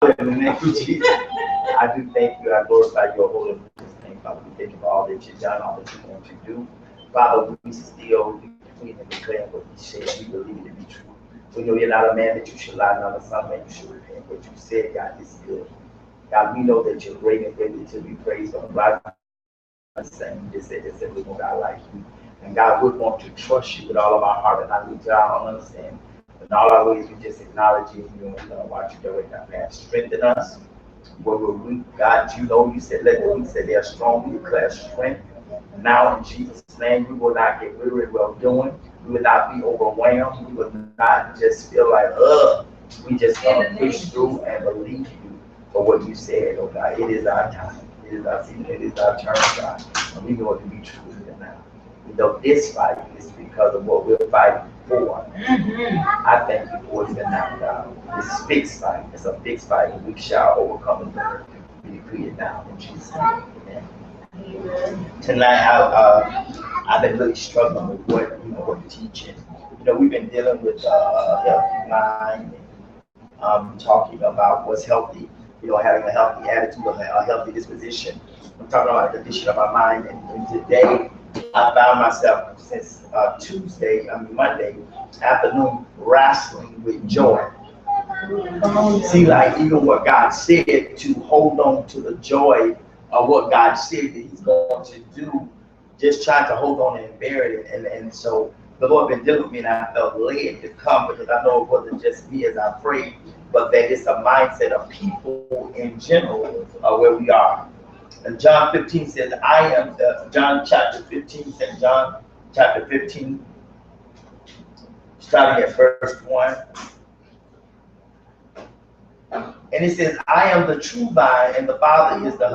In the name of Jesus, I do thank you. I glorify your holy name, Father. We thank you for all that you've done, all that you're going to do. Father, we still decree and declare what you said. We believe it to be true. We know you're not a man that you should lie, not a son that you should repent. What you said, God, is good. God, we know that you're great and greatly to be praised. On the same, you just said that we're not like you. And God, we want to trust you with all of our heart and our lead to our own understanding. In all our ways, we just acknowledge you, and we're going to watch you direct our path. Strengthen us where we're weak. God, you know, you said, let the weak say they are strong. We declare strength. Now, in Jesus' name, we will not get weary of well doing. We will not be overwhelmed. We will not just feel like, we just going to push through and believe you for what you said, oh God. It is our time. It is our season. It is our turn, God. And we know it to be true even now. We know this fight is because of what we're fighting for. I thank you for it even now, God. It's a fixed fight. It's a fixed fight, and we shall overcome it. We decree it now in Jesus' name. Amen. Tonight, I've been really struggling with what teaching. We've been dealing with a healthy mind, talking about what's healthy. Having a healthy attitude, a healthy disposition. I'm talking about the condition of our mind, and today I found myself since Monday afternoon wrestling with joy. See, like even what God said, to hold on to the joy of what God said that He's going to do, just trying to hold on and bear it. And so the Lord been dealing with me, and I felt led to come because I know it wasn't just me as I prayed, but that it's a mindset of people in general where we are. And John 15 says, John chapter 15 says, John chapter 15, starting at verse 1. And it says, I am the true vine, and the Father is the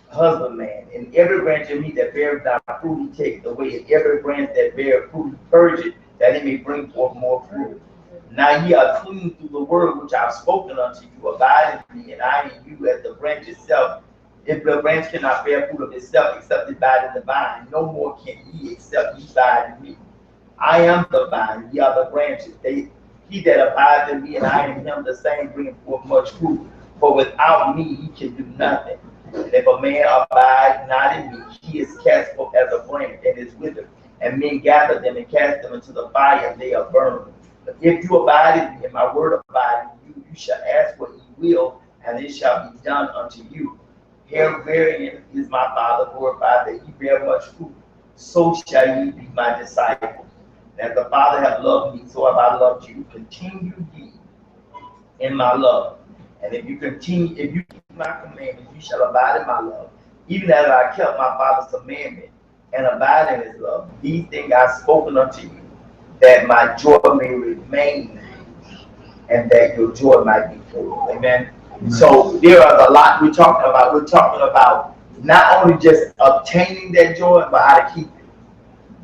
husbandman. And every branch of me that beareth not fruit, He taketh away. And every branch that beareth fruit, He purge it, that it may bring forth more fruit. Now ye are clean through the word which I have spoken unto you. Abide in me, and I in you, as the branch itself. If the branch cannot bear fruit of itself, except it abide in the vine, no more can ye, except ye abide in me. I am the vine, ye are the branches. He that abides in me, and I in him, the same bringeth forth much fruit. For without me ye can do nothing. And if a man abide not in me, he is cast forth as a branch and is withered. And men gather them and cast them into the fire, and they are burned. But if you abide in me, and my word abide in you, you shall ask what ye will, and it shall be done unto you. Herein is my Father glorified, that ye bear much fruit. So shall ye be my disciples. As the Father hath loved me, so have I loved you. Continue ye in my love. And if you keep my commandments, you shall abide in my love, even as I kept my Father's commandment and abide in his love. These things I have spoken unto you, that my joy may remain, and that your joy might be full. Amen. So there are a lot we're talking about. We're talking about not only just obtaining that joy, but how to keep it.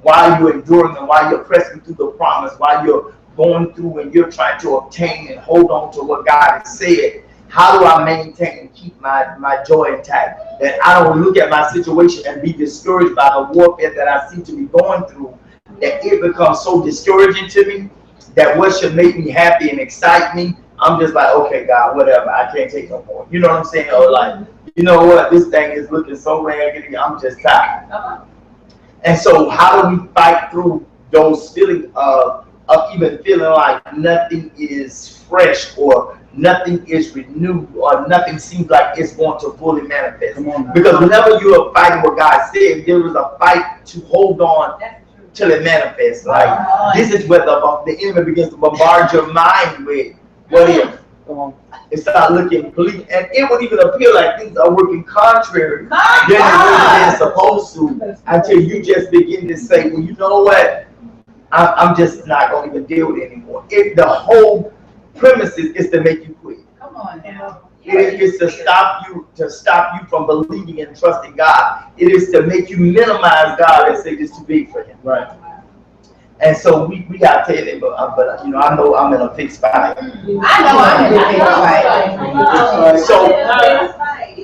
While you're enduring and while you're pressing through the promise, while you're going through and you're trying to obtain and hold on to what God has said, how do I maintain and keep my joy intact? That I don't look at my situation and be discouraged by the warfare that I seem to be going through, that it becomes so discouraging to me that what should make me happy and excite me, I'm just like, okay, God, whatever, I can't take no more. You know what I'm saying? Or like, you know what, this thing is looking so raggedy, I'm just tired. And so how do we fight through those feelings of even feeling like nothing is fresh or nothing is renewed or nothing seems like it's going to fully manifest? Because whenever you are fighting what God said, there is a fight to hold on till it manifests. Like this is where the enemy begins to bombard your mind with what if. It starts looking bleak, and it would even appear like things are working contrary than they're supposed to, until you just begin to say, well, you know what? I'm just not going to even deal with it anymore. The whole premise is to make you quit. Come on now. It is to stop you from believing and trusting God. It is to make you minimize God and say it's too big for Him. Right. And so we got to tell you, but I know I'm in a fixed fight. I know I'm in a fixed fight. So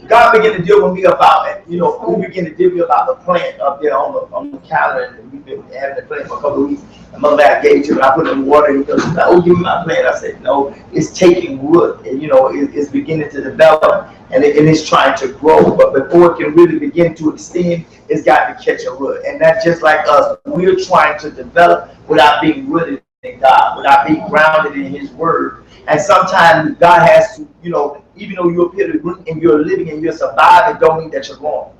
God began to deal with me about it. You know, we began to deal with me about the plant up there on the calendar, and we've been having the plant for a couple of weeks. And Mother I gave it to her, I put it in water, and he goes, "Oh, give me my plant." I said, "No, it's taking root, and you know, it's beginning to develop, and it's trying to grow. But before it can really begin to extend, it's got to catch a root." And that's just like us. We're trying to develop without being rooted in God, without being grounded in His Word. And sometimes God has to, you know, even though you appear to be and you're living and you're surviving, don't mean that you're growing.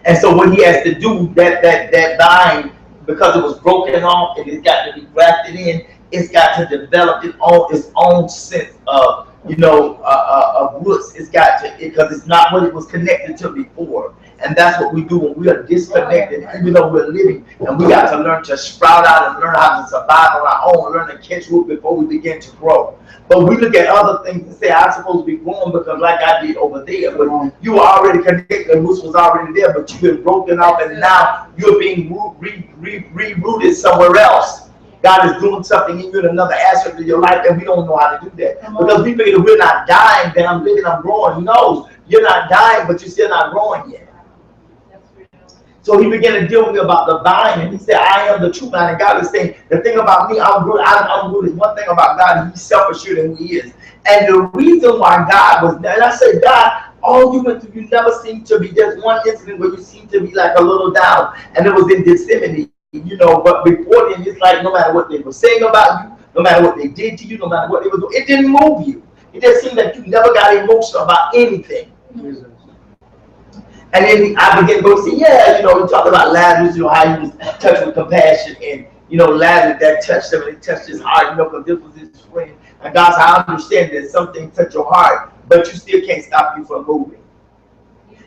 And so what He has to do, that vine, because it was broken off and it's got to be grafted in, it's got to develop its own sense of, you know, of roots. It's got to, because it's not what it was connected to before. And that's what we do when we are disconnected, even though we're living. And we got to learn to sprout out and learn how to survive on our own, learn to catch root before we begin to grow. But we look at other things and say, I'm supposed to be growing because like I did over there. But you were already connected, the roots was already there, but you've been broken off and now you're being rerooted somewhere else. God is doing something in you in another aspect of your life, and we don't know how to do that. Because we figure we're not dying, then I'm living, I'm growing. No, you're not dying, but you're still not growing yet. So He began to deal with me about the vine, and He said, I am the true vine. And God is saying, the thing about me, I'm good. I'm good. One thing about God, He's self-assured in who He is. And the reason why God was there, and I said, God, all you went through, you never seemed to be, there's one incident where you seemed to be like a little down, and it was in Gethsemane, you know, but before then, it's like no matter what they were saying about you, no matter what they did to you, no matter what they were doing, it didn't move you. It just seemed like you never got emotional about anything. And then I began to go see, yeah, you know, we talked about Lazarus, you know, how he was touched with compassion, and, you know, Lazarus, that touched him, and it touched his heart, you know, because this was his friend. And God said, I understand that something touched your heart, but you still can't stop you from moving.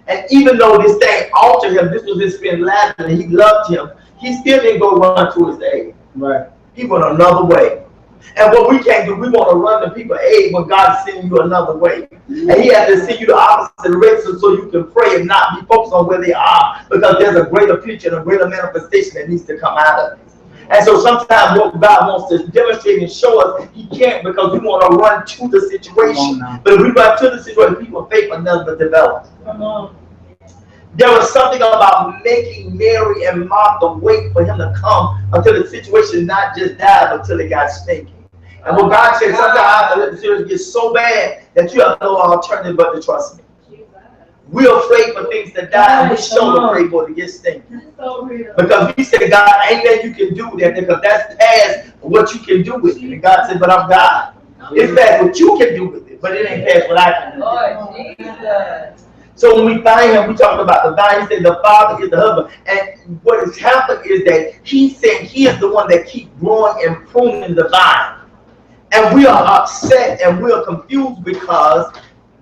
And even though this thing altered him, this was his friend Lazarus, and he loved him, he still didn't go run to his aid. Right. He went another way. And what we can't do, we want to run to people's aid when God is sending you another way. And He has to send you the opposite direction so you can pray and not be focused on where they are, because there's a greater picture and a greater manifestation that needs to come out of it. And so sometimes what God wants to demonstrate and show us, He can't, because we want to run to the situation. But if we run to the situation, people faith will never develop. There was something about making Mary and Martha wait for Him to come until the situation not just died, but until it got stinking. And what God said, sometimes the situation gets so bad that you have no alternative but to trust me. We're afraid for things to die, and we're so afraid for it to get stinking. Because we say, God, ain't that you can do that, because that's past what you can do with it. And God said, but I'm God. It's past what you can do with it, but it ain't past what I can do with it. So when we find Him, we talk about the vine. He said the Father is the husband. And what has happened is that He said He is the one that keeps growing and pruning the vine. And we are upset and we are confused because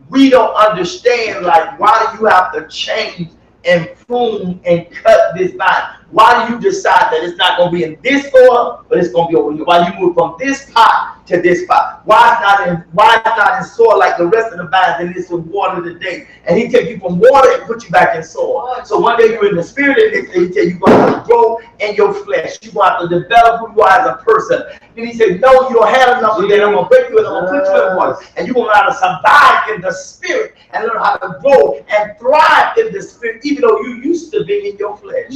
we don't understand, like, why do you have to change and prune and cut this vine? Why do you decide that it's not going to be in this soil, but it's going to be over here? Why you move from this pot to this pot? Why it's not in soil like the rest of the vines, and it's in water today? And He take you from water and put you back in soil. So one day you're in the spirit, and next day He tell you you're going to have to grow in your flesh. You're going to have to develop who you are as a person. And He said, no, you don't have enough of that. I'm going to break you and I'm going to put you in water. And you're going to learn how to survive in the spirit and learn how to grow and thrive in the spirit, even though you used to be in your flesh.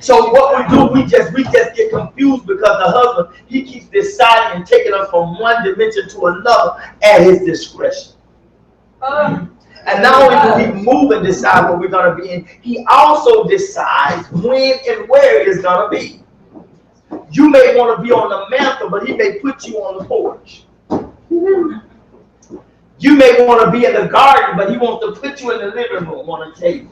So what we do, we just get confused because the husband, he keeps deciding and taking us from one dimension to another at his discretion. And not only do he move and decide what we're going to be in, he also decides when and where it's going to be. You may want to be on the mantle, but He may put you on the porch. You may want to be in the garden, but He wants to put you in the living room on a table.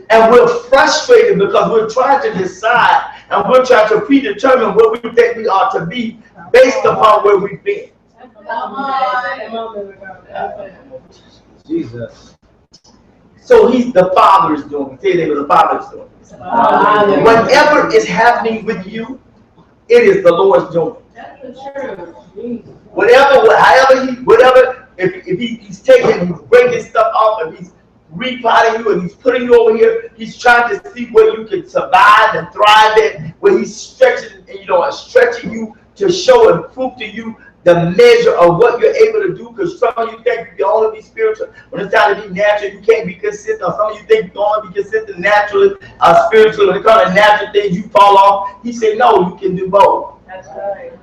And we're frustrated because we're trying to decide and we're trying to predetermine where we think we ought to be based upon where we've been. Jesus. So the Father is doing. Say that the Father is doing. Whatever is happening with you, it is the Lord's doing. That's the truth. Whatever, if He's taking, He's breaking stuff off, if He's repotting you and He's putting you over here, He's trying to see where you can survive and thrive in, where He's stretching you to show and prove to you the measure of what you're able to do, because some of you think you can only be spiritual when it's time to be natural. You can't be consistent. Or some of you think you can only be consistent naturally, spiritually. When it comes to natural things, you fall off. He said, no, you can do both. That's right.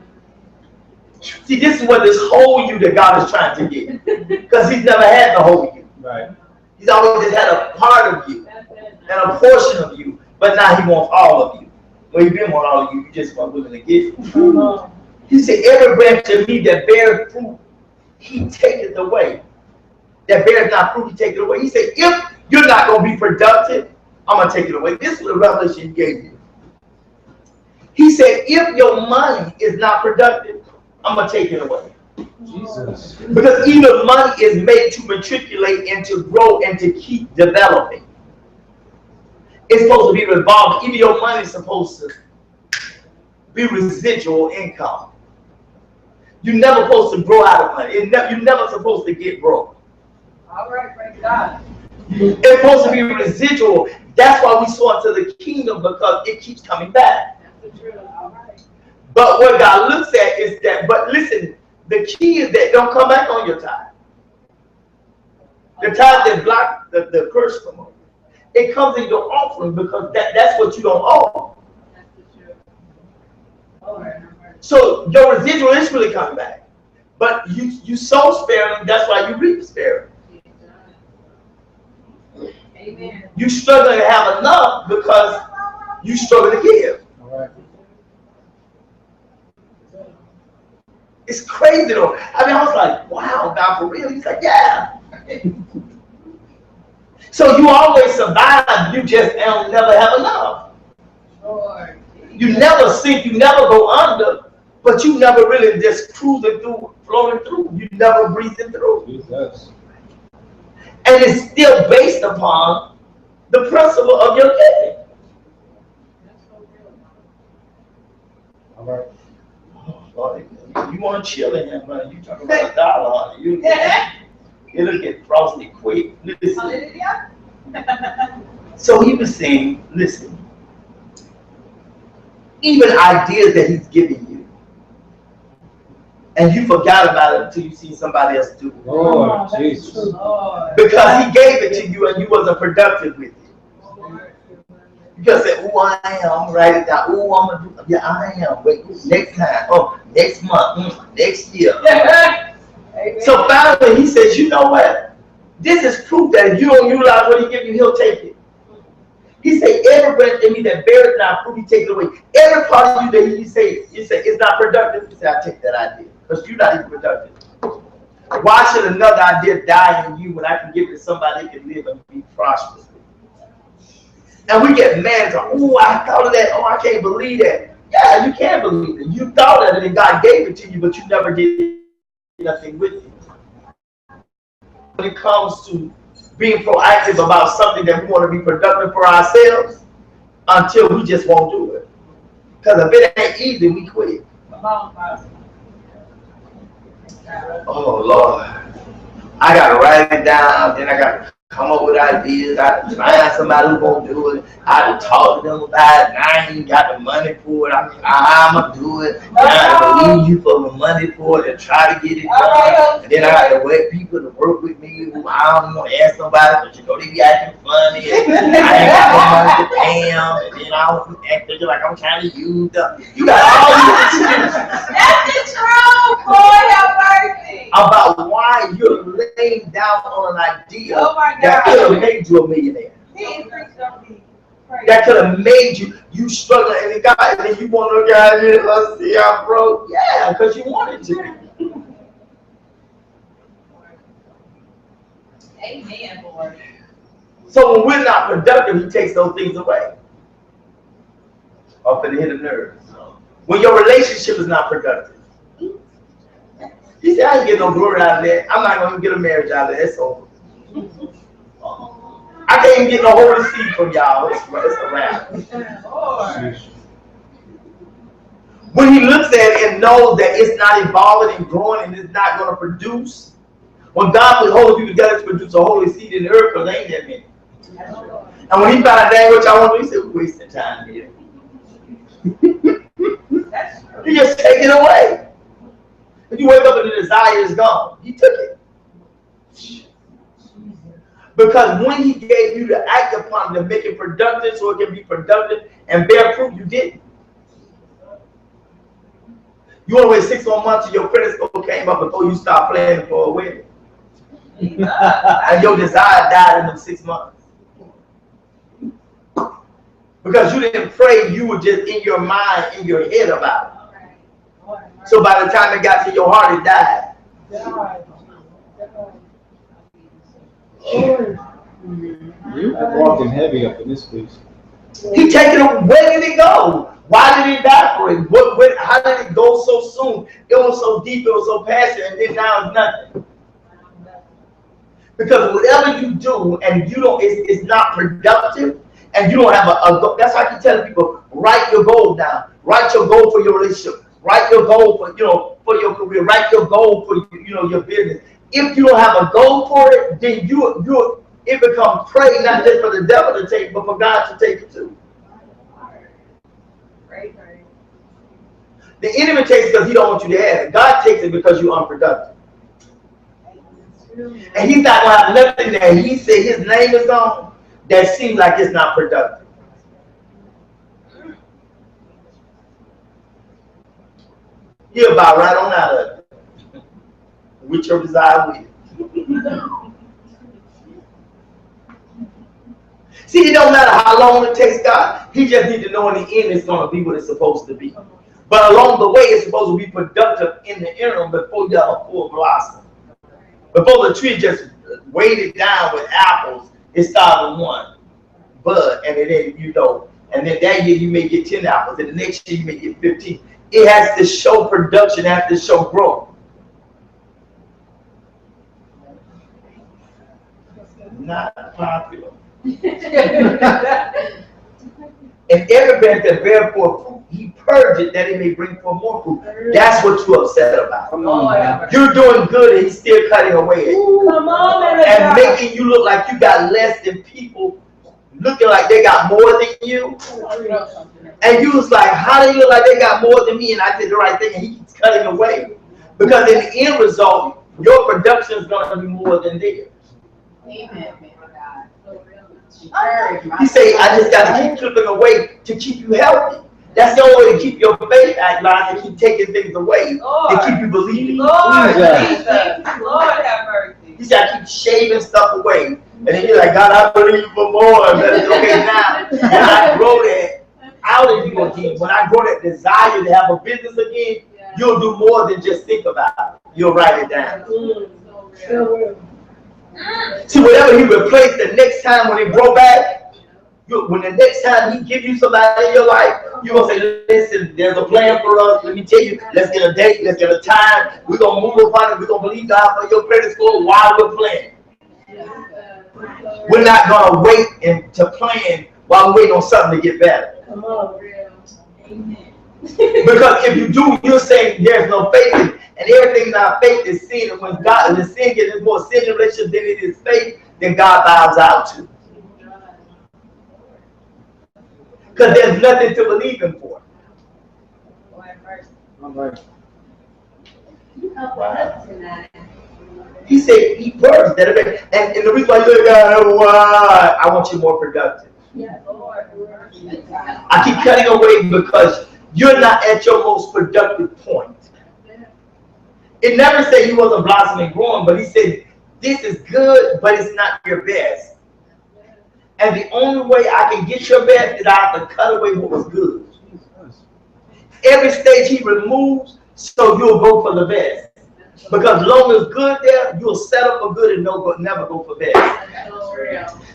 See, this is what this whole you that God is trying to get, because He's never had the whole you. Right. He's always just had a part of you and a portion of you, but now He wants all of you. Well, He didn't want all of you. You just weren't willing to give it. He said, every branch of me that bears fruit, He taketh away. That bears not fruit, He taketh away. He said, if you're not going to be productive, I'm going to take it away. This is the revelation He gave you. He said, if your money is not productive, I'm going to take it away. Jesus. Because even money is made to matriculate and to grow and to keep developing. It's supposed to be revolving. Even your money is supposed to be residual income. You're never supposed to grow out of money. You're never supposed to get broke. All right, praise God. It's supposed to be residual. That's why we sow into the kingdom, because it keeps coming back. That's the truth. All right. But what God looks at is that, but listen, the key is that don't come back on your tithe. The tithe that block the curse from you. It comes in your offering, because that's what you don't owe. That's the truth. All right. So your residual is really coming back. But you sow sparingly, that's why you reap sparingly. Amen. You struggle to have enough because you struggle to give. All right. It's crazy though. I mean, I was like, wow, God, for real? He's like, yeah. So you always survive, you just never have enough. Lord. You never sink, you never go under, but you never really just cruising through, floating through. You never breathing through. Jesus. And it's still based upon the principle of your giving. All right. Oh, Lord, you want to chill in here, man. You talking about $1, it'll get frosty quick. Listen. So he was saying, listen, even ideas that he's giving you, and you forgot about it until you see somebody else do it. Lord, Jesus. Because he gave it to you and you wasn't productive with it. You just said, oh, I am, write it down. Oh, I'm going to do, yeah, I am. Wait, next time. Oh, next month. Next year. So finally he says, you know what? This is proof that if you don't utilize what he gives you, he'll take it. He said, every branch in me that bears not fruit, he takes it away. Every part of you that you say it's not productive, he said, I take that idea. Because you're not even productive. Why should another idea die in you when I can give it to somebody that can live and be prosperous? And we get mad, oh, I thought of that. Oh, I can't believe that. Yeah, you can believe it. You thought of it and God gave it to you, but you never did nothing with it. When it comes to being proactive about something that we want to be productive for ourselves, until we just won't do it. Because if it ain't easy, we quit. Oh, Lord. I got to write it down, then I got to come up with ideas. I have to find somebody who's going to do it. I have to talk to them about it. I ain't got the money for it. I'm going to do it. I believe you for the money for it and try to get it done. And then I got to wait people to work with me who I don't want to ask somebody because you know they be acting funny. And I ain't got no money to pay them. And then I don't act like I'm trying to use them. You got all these excuses. That's the truth, Lord have mercy. About why you're laying down on an idea that could have made you a millionaire. That could have made you struggle, and then you want to look at it, let's see, I'm broke. Yeah, because you wanted to. Amen, Lord. So when we're not productive, he takes those things away. Up in the hidden nerves. When your relationship is not productive. He said, I ain't get no glory out of that. I'm not going to get a marriage out of that. It's over. I can't even get no holy seed from y'all. It's a wrap. When he looks at it and knows that it's not evolving and growing and it's not going to produce, when God put holy people together to produce a holy seed in the earth, because there ain't that many. And when he found out that what y'all want to do, he said, we're wasting time here. You just take it away. When you wake up and the desire is gone, he took it. Because when he gave you to act upon it to make it productive so it can be productive and bear fruit, you didn't. You want to wait 6 more months till your credit score came up before you start planning for a wedding. And your desire died in them 6 months. Because you didn't pray, you were just in your mind, in your head about it. So by the time it got to your heart, it died. I'm walking heavy up in this place. He taking it. Where did it go? Why did it die for it? How did it go so soon? It was so deep, it was so passionate, and then now it's nothing. Because whatever you do and you don't, it's not productive, and you don't have a goal. That's why I keep telling people, write your goal down. Write your goal for your relationship. Write your goal for for your career. Write your goal for your business. If you don't have a goal for it, then it becomes prey not just for the devil to take, but for God to take it too. Right. The enemy takes it because he don't want you to have it. God takes it because you're unproductive. And he's not going to have nothing there. He said his name is on that seems like it's not productive. He'll bow right on out of it. With your desire with. See, it don't matter how long it takes God. He just needs to know in the end it's going to be what it's supposed to be. But along the way, it's supposed to be productive in the interim before you have a full blossom. Before the tree just weighted down with apples, it started with 1 bud, and then and then that year you may get 10 apples, and the next year you may get 15. It has to show production, it has to show growth. Not popular. And every branch that bear forth fruit, he purged it that it may bring forth more fruit. That's what you're upset about. Come on, you're doing good and he's still cutting away at you. Come on, and making you look like you got less than people looking like they got more than you. And you was like, how do you look like they got more than me and I did the right thing? And he keeps cutting away. Because in the end result, your production is going to be more than theirs. Amen. He said, I just got to keep clipping away to keep you healthy. That's the only way to keep your faith act live, to keep taking things away, to keep you believing. Lord Jesus. Lord have mercy. He said, I keep shaving stuff away. And then you're like, God, I believe for more. And it's okay now. When I grow that out of you again, when I grow that desire to have a business again, you'll do more than just think about it. You'll write it down. See, whatever he replaced the next time when it grow back, when the next time he give you somebody in your life, you're going to say, listen, there's a plan for us. Let me tell you, let's get a date, let's get a time. We're going to move upon it. We're going to believe God for your credit score while we're playing. We're not going to wait and to plan while we're waiting on something to get better. Come on, real. Amen. Because if you do, you're saying there's no faith in it. And everything in our faith is sin. And when God is sin, there's more sin in relationship than it is faith, then God bows out to. Because there's nothing to believe him for. Wow. He said he purged that. And the reason why you got why I want you more productive. I keep cutting away because you're not at your most productive point. It never said he wasn't blossoming growing, but he said this is good, but it's not your best. And the only way I can get your best is I have to cut away what was good. Every stage he removes, so you'll go for the best. Because long as good there, you'll settle for good and never go for best.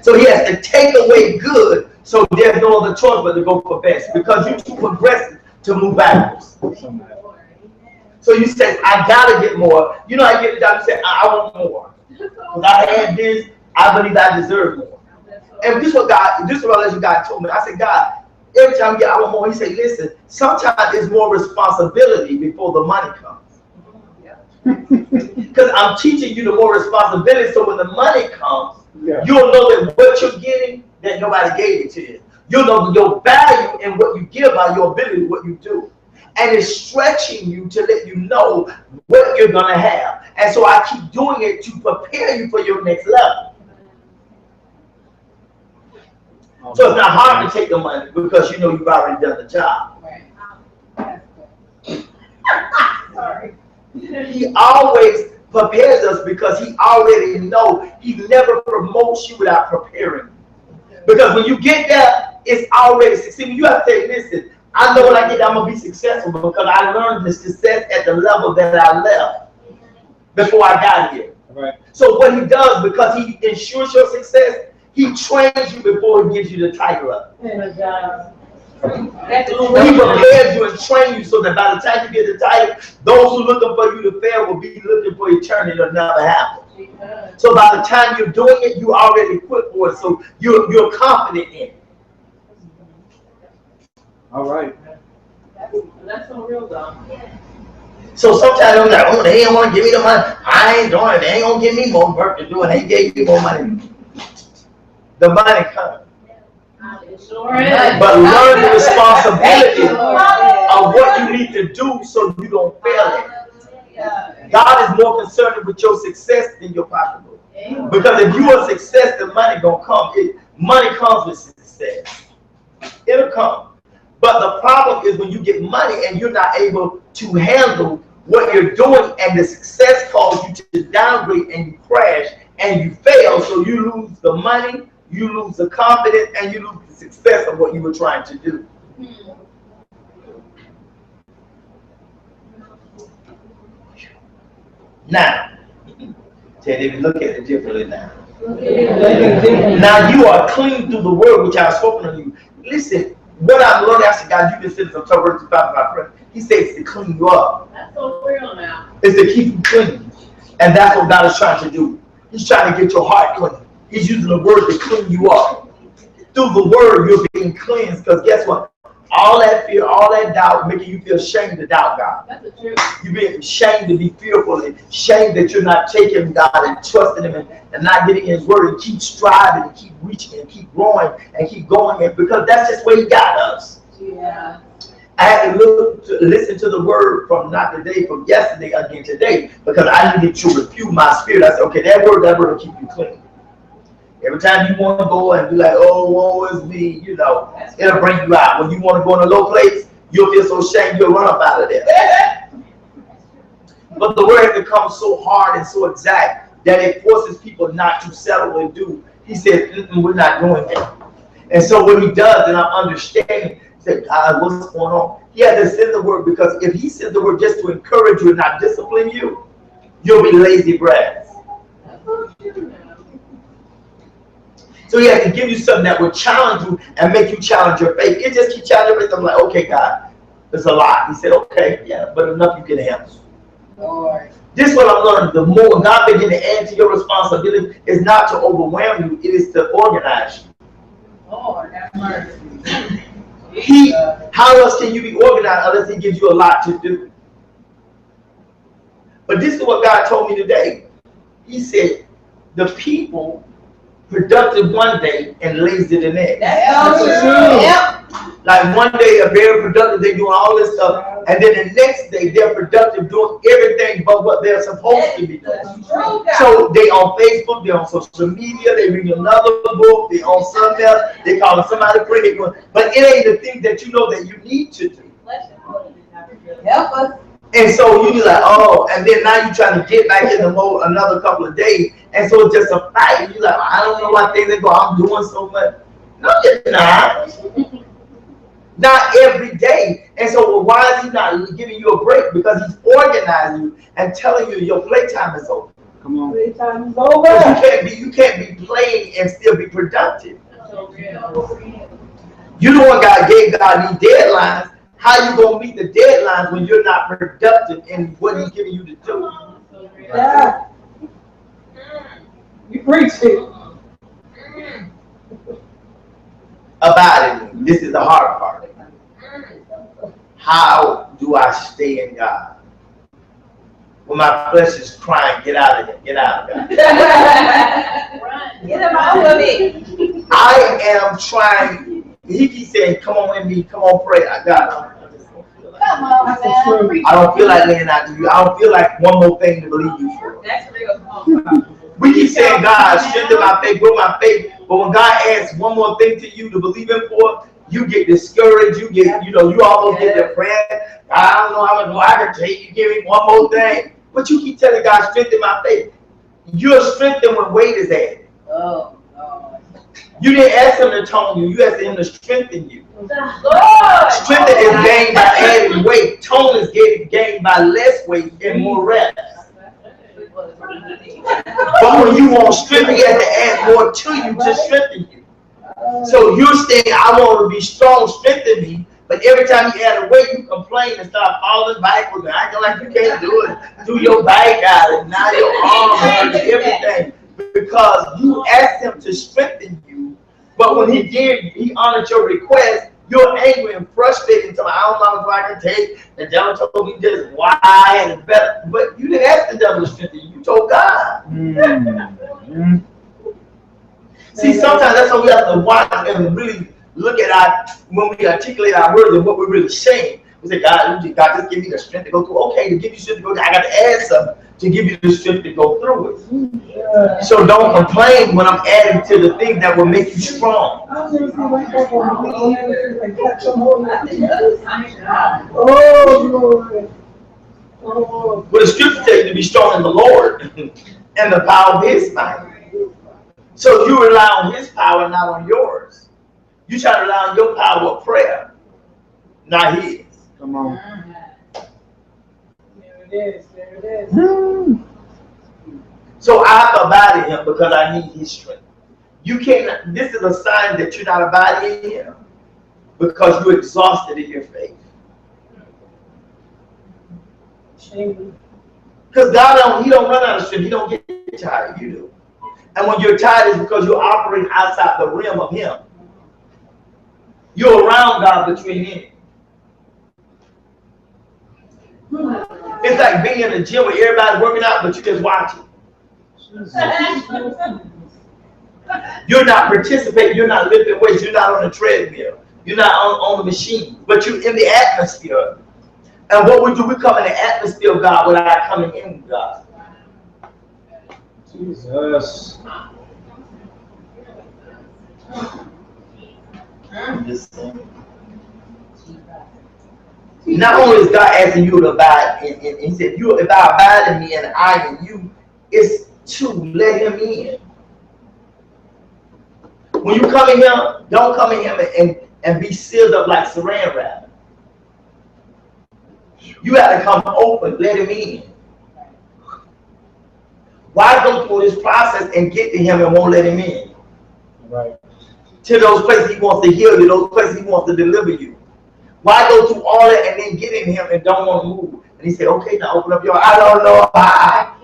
So he has to take away good, so there's no other choice but to go for best. Because you're too progressive to move backwards. So you say, I gotta get more. You know, I get the job, you say, I want more. Because I had this, I believe I deserve more. And this is what God told me. I said, God, every time I want more, he said, listen, sometimes there's more responsibility before the money comes. Because I'm teaching you the more responsibility, so when the money comes, you'll know that what you're getting, that nobody gave it to you. You'll know your value and what you give by your ability, what you do. and it's stretching you to let you know what you're going to have. And so I keep doing it to prepare you for your next level. So it's not hard to take the money because you know you've already done the job. Sorry. He always prepares us because he already knows. He never promotes you without preparing you. Because when you get there, it's already succeeding. You have to say, listen, I know when I get there, I'm going to be successful because I learned the success at the level that I left before I got here. Right. So what he does, because he ensures your success, he trains you before he gives you the title up. He prepares you and trains you so that by the time you get the title, those who are looking for you to fail will be looking for eternity. It'll never happen. So by the time you're doing it, you already equipped for it. So you're confident in it. All right. That's so real though. So sometimes I'm like, oh, they ain't want to give me the money. I ain't doing it. They ain't going to give me more work to do it. They gave you more money. The money comes. But learn the responsibility of what you need to do so you don't fail it. God is more concerned with your success than your pocketbook. Because if you are success, the money gonna come. Money comes with success. It'll come. But the problem is when you get money and you're not able to handle what you're doing, and the success causes you to downgrade and you crash and you fail, so you lose the money, you lose the confidence, and you lose the success of what you were trying to do. Now, if you look at it differently now. Now you are clean through the word which I have spoken to you. Listen, what I've learned, I said, God, you've been sitting some tough words about my friend. He says to clean you up. That's so real now. It's to keep you clean. And that's what God is trying to do. He's trying to get your heart clean. He's using the word to clean you up. Through the word, you're being cleansed. Because guess what? All that fear, all that doubt, making you feel ashamed to doubt God. That's the truth. You're being ashamed to be fearful and ashamed that you're not taking God and trusting Him and not getting in His word and keep striving and keep reaching and keep growing and keep going. And because that's just where He got us. Yeah. I had to listen to the word from not today, from yesterday again today, because I needed to refuel my spirit. I said, okay, that word will keep you clean. Every time you want to go and be like, oh, woe is me, you know, it'll bring you out. When you want to go in a low place, you'll feel so ashamed, you'll run up out of there. But the word has become so hard and so exact that it forces people not to settle and do. He said, we're not doing that. And so what he does, and I'm understanding, he said, God, what's going on? He had to send the word, because if he sent the word just to encourage you and not discipline you, you'll be lazy brats. So he has to give you something that will challenge you and make you challenge your faith. It just keeps challenging everything. I'm like, okay, God, it's a lot. He said, okay, yeah, but enough you can handle. Lord. This is what I'm learning. The more God begins to add to your responsibility is not to overwhelm you, it is to organize you. Lord, that's mercy. How else can you be organized unless he gives you a lot to do? But this is what God told me today. He said, the people productive one day and lazy the next. That's true. Yep. Like one day they're very productive, they're doing all this stuff, and then the next day they're productive doing everything but what they're supposed to be doing. So they on Facebook, they're on social media, they read another book, they on something else, they calling somebody pretty, but it ain't the thing that you know that you need to do. Help us. And so you be like, oh, and then now you're trying to get back in the mode another couple of days. And so it's just a fight. You're like, I don't know why things go. I'm doing so much. No, you're not. Not every day. And so why is he not giving you a break? Because he's organizing you and telling you your playtime is over. Come on. Playtime is over. You can't be playing and still be productive. You the one God gave God these deadlines. How you gonna meet the deadlines when you're not productive in what he's giving you to do? Yeah. You preach it. About it. This is the hard part. How do I stay in God? When my flesh is crying, get out of here, get out of God. Get him out of me. I am trying. He keeps saying, come on with me, come on, pray. I just don't feel Come on, man. I don't feel like laying out to you. I don't feel like one more thing to believe you for. That's real. We keep saying, God, strengthen my faith, grow my faith. But when God asks one more thing to you to believe Him for, you get discouraged. You get, you almost get depressed. I don't know how much more I can take. You give me one more thing. But you keep telling God, strengthen my faith. You're strengthened when weight is added. Oh, God. You didn't ask Him to tone you. You asked Him to strengthen you. Lord. Strength is gained by adding weight. Tone is gained by less weight and more rest. But when you want strength, He has to add more to you to strengthen you. So you're saying, I want to be strong, strengthen me. But every time you add a weight, you complain and start falling backwards and acting like you can't do it. Do your back out and now your arm and everything. Because you asked Him to strengthen you. But when He honored your request, you're angry and frustrated. So I don't know if I can take. The devil told me just why and better. But you didn't ask the devil to strengthen you. You told God. Mm-hmm. See, sometimes that's why we have to watch and really look at when we articulate our words and what we're really saying. We say, God, just give me the strength to go through. Okay, to give you strength to go through, I got to add something to give you the strength to go through it. So don't complain when I'm adding to the things that will make you strong. But the scripture tells you to be strong in the Lord and the power of His might. So you rely on His power, not on yours. You try to rely on your power of prayer, not His. Come on. There it is. So I have to abide in Him because I need His strength. You can't. This is a sign that you're not abiding in Him because you're exhausted in your faith. Because He don't run out of strength. He don't get tired. You do. And when you're tired, it's because you're operating outside the realm of Him. You're around God, but you're in Him. It's like being in the gym where everybody's working out, but you're just watching. You're not participating. You're not lifting weights. You're not on the treadmill. You're not on the machine, but you're in the atmosphere. And what we do, we come in the atmosphere of God without coming in God. Jesus. Not only is God asking you to abide, and He said, if I abide in me and I in you, it's to let Him in. When you come in Him, don't come in Him and be sealed up like saran wrap. You got to come open, let Him in. Why go through this process and get to Him and won't let Him in? Right. To those places He wants to heal you, those places He wants to deliver you. Why go through all that and then get in Him and don't want to move? And He said, okay, now open up your heart. I don't know how.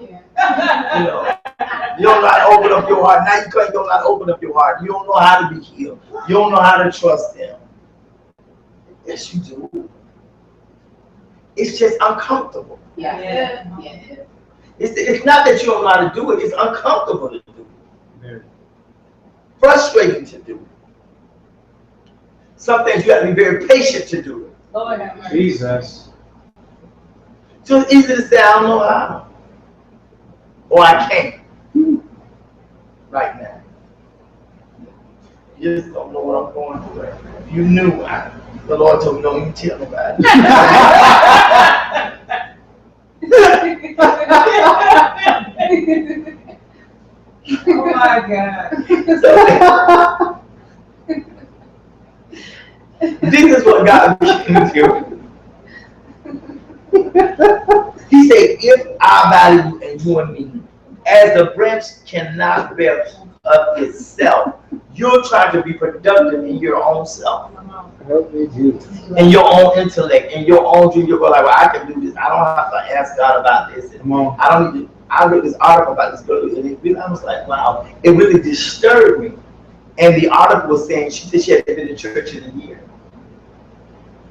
You don't know how to open up your heart. Now you don't know how to open up your heart. You don't know how to be healed. You don't know how to trust Him. Yes, you do. It's just uncomfortable. Yeah. It's not that you don't know how to do it. It's uncomfortable to do. Yeah. Frustrating to do. Some things you have to be very patient to do it. Lord have mercy. Jesus. So it's easy to say, I don't know how. Or I can't. Right now. You just don't know what I'm going through right now. If you knew, the Lord told me, don't even tell nobody. Oh my God. This is what God can do. He said, if I value you and you and me, as the branch cannot bear of itself, you're trying to be productive in your own self. Help me, Jesus. In your own intellect, in your own dream, you're like, well, I can do this. I don't have to ask God about this. And Come on. I don't need to. I read this article about this girl, and I was like, wow, it really disturbed me. And the article was saying she said she had been in church in a year.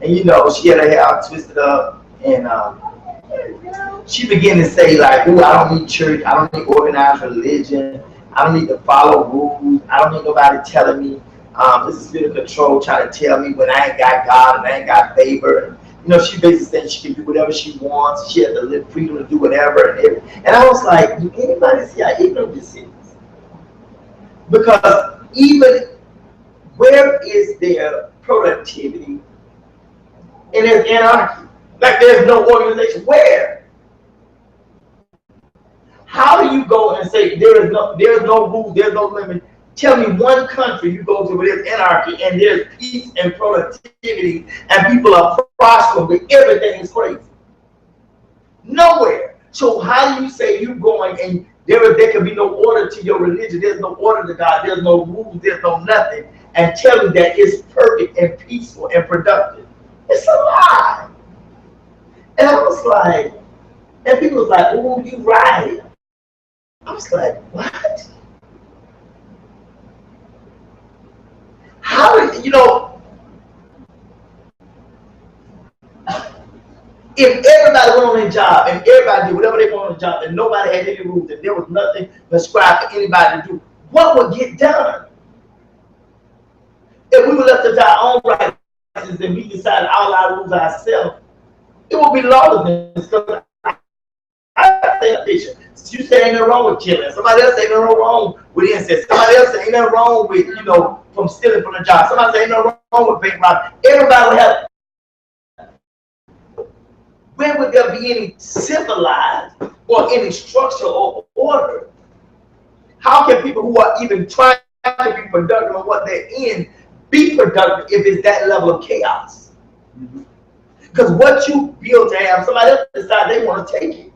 And she had her hair twisted up, and she began to say like, "Ooh, I don't need church. I don't need organized religion. I don't need to follow rules. I don't need nobody telling me this is spirit of control trying to tell me when I ain't got God and I ain't got favor. you know, she basically said she can do whatever she wants. She had the freedom to do whatever and everything. And I was like, do anybody see how ignorant this is? Because even where is their productivity and there's anarchy? Like there's no organization. Where? How do you go and say there's no rule, there's no limit? Tell me one country you go to where there's anarchy and there's peace and productivity and people are prospering, but everything is crazy. Nowhere. So how do you say you're going and there can be no order to your religion? There's no order to God. There's no rules. There's no nothing. And tell me that it's perfect and peaceful and productive. It's a lie. And I was like, and people was like, oh, you right. I was like, what? How, you know, if everybody went on their job and everybody did whatever they wanted on the job and nobody had any rules and there was nothing prescribed for anybody to do, what would get done? If we were left to our own rights and we decided all our rules ourselves, it would be lawlessness. Because I say you say ain't nothing wrong with killing. Somebody else say ain't nothing wrong with incest. Somebody else say ain't nothing wrong with, you know, from stealing from the job. Somebody say ain't nothing wrong with bank robbery. Everybody would have. Where would there be any civilized or any structure or order? How can people who are even trying to be productive on what they're in be productive if it's that level of chaos? Because what you build to have, somebody else decide they want to take it.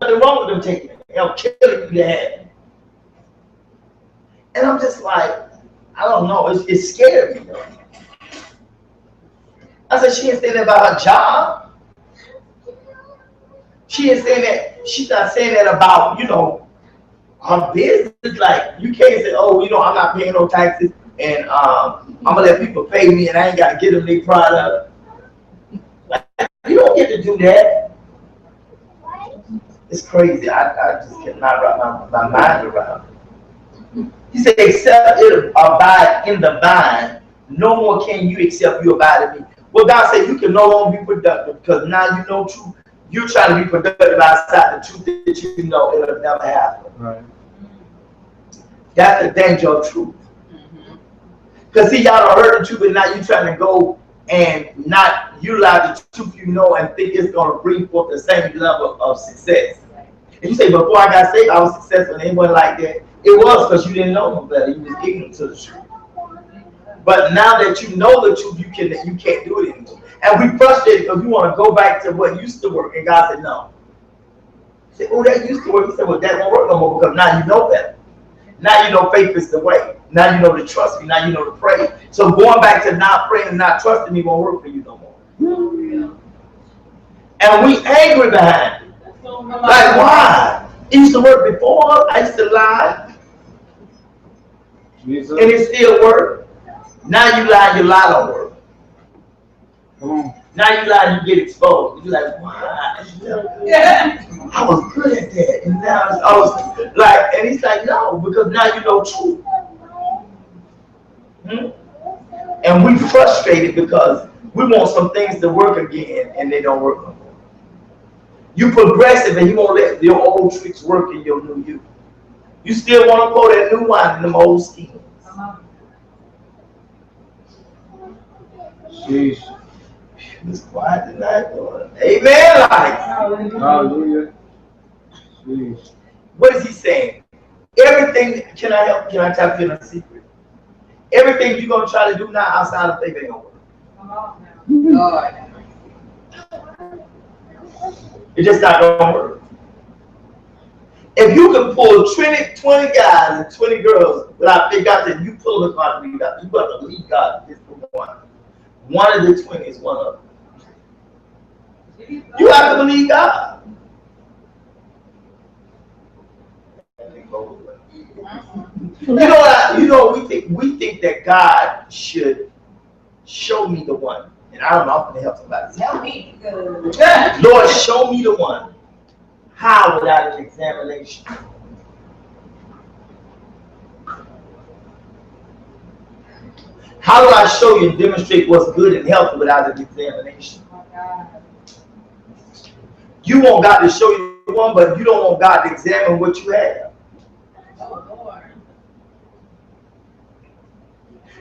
Nothing wrong with them taking it. They'll kill you to have it. And I'm just like, I don't know. It's scary. You know? I said, she ain't saying that about her job. She ain't saying that, she's not saying that about, you know, her business. Like, you can't say, oh, you know, I'm not paying no taxes and I'm gonna let people pay me and I ain't gotta get them their product. Like, you don't get to do that. It's crazy. I just cannot wrap my mind around it. He said, except it abide in the vine, no more can you except you abide in me. Well, God said you can no longer be productive because now you know truth. You're trying to be productive outside the truth that you know it'll never happen. Right. That's the danger of truth. Because see, y'all don't heard the truth, but now you're trying to go and not utilize the truth you know and think it's going to bring forth the same level of success. And you say, before I got saved, I was successful, and it wasn't like that. It was because you didn't know no better. You was ignorant to the truth. But now that you know the truth, you can't do it anymore. And we frustrated because we want to go back to what used to work. And God said, no. He said, oh, that used to work. He said, well, that won't work no more because now you know better. Now you know faith is the way. Now you know to trust me. Now you know to pray. So going back to not praying and not trusting me won't work for you no more. And we angry behind it. Like, why? It used to work before. I used to lie. Jesus. And it still worked. Now you lie, your lie don't work. Now you lie, you get exposed. You're like, why? Yeah. I was good at that. And now I was like, and he's like, no, because now you know truth. And we frustrated because we want some things to work again and they don't work no more. You progressive and you won't let your old tricks work in your new you. You still want to pour that new wine in them old schemes. Jeez. It's quiet tonight. Amen. Like. Hallelujah. Jeez. What is he saying? Everything, can I help? Can I tell you a secret? Everything you're going to try to do now outside of faith ain't going to work. It's just not going to work. If you can pull 20 guys and 20 girls without faith, God said, you pull them out to believe God. You got to believe God just for one. One of the 20 is one of them. You have to believe God. We think that God should show me the one. And I don't know, I'm going to help somebody. Help me. Lord, show me the one. How without an examination? How do I show you and demonstrate what's good and healthy without an examination? You want God to show you one, but you don't want God to examine what you have.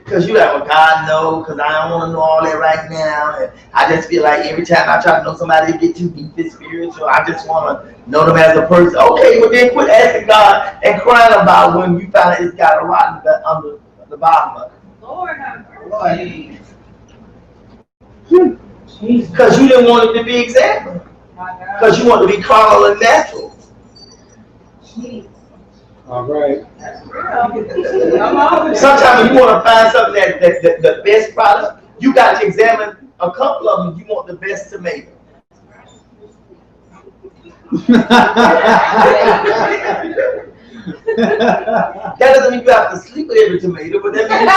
Because you like, well, God knows, because I don't want to know all that right now. And I just feel like every time I try to know somebody, to get too deep and spiritual. I just want to know them as a person. Okay, well then quit asking God and crying about when you find it's got a rotten under the bottom of it. Lord have mercy. Because you didn't want it to be examined. Because you want to be carnal and natural. All right. Sometimes you want to find something that the best product, you got to examine a couple of them. You want the best tomato. That doesn't mean you have to sleep with every tomato, but that means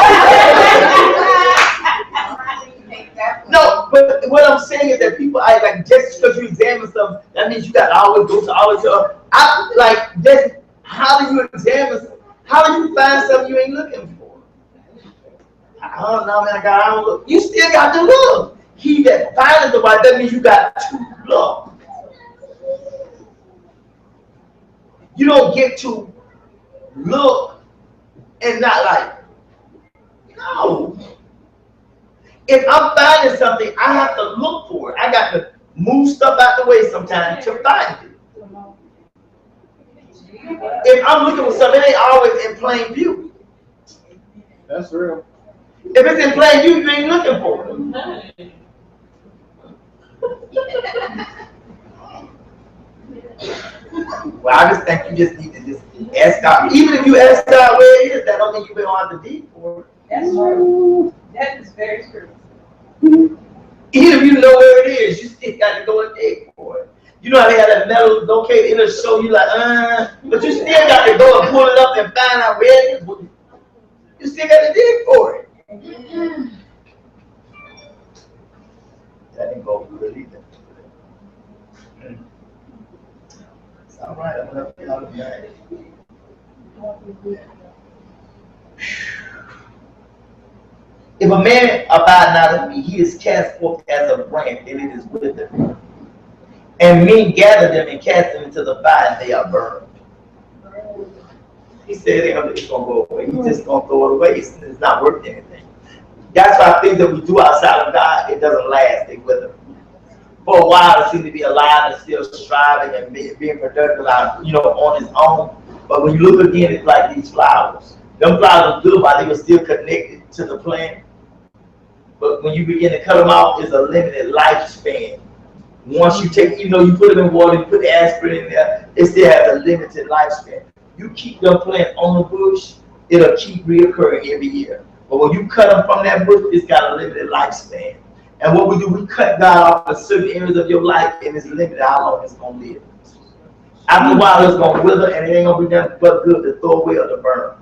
no. But what I'm saying is that people, like just because you examine something, that means you got to always go to how do you examine? How do you find something you ain't looking for? I don't know, man. I don't look. You still got to look. He that finds the right, that means you got to look. You don't get to look and not like, no. If I'm finding something, I have to look for it. I got to move stuff out the way sometimes to find it. If I'm looking for something, it ain't always in plain view. That's real. If it's in plain view, you ain't looking for it. Well, I just think you just need to just ask God. Even if you ask God where it is, that don't mean you don't have to dig for it. That's true. That is very true. Even if you know where it is, you still got to go and dig for it. You know how they have that metal located, it'll show you like, but you still got to go and pull it up and find out where it is. You still got to dig for it. That didn't go good either. It's all right. I'm going to get out of that. If a man abide not of me, he is cast forth as a branch, and it is withered. And men gather them and cast them into the fire, and they are burned. He said it's going to go away. He's just going to throw it away. It's not worth anything. That's why things that we do outside of God, it doesn't last. They wither. For a while, it seems to be alive and still striving and being productive, on its own. But when you look again, it's like these flowers. Them flowers are good while they were still connected to the plant. But when you begin to cut them off, it's a limited lifespan. Once you take, you put it in water, you put the aspirin in there, it still has a limited lifespan. You keep them plants on the bush, it'll keep reoccurring every year. But when you cut them from that bush, it's got a limited lifespan. And what we do, we cut God off of certain areas of your life, and it's limited how long it's going to live. After a while, it's going to wither, and it ain't going to be nothing but good to throw away or to burn.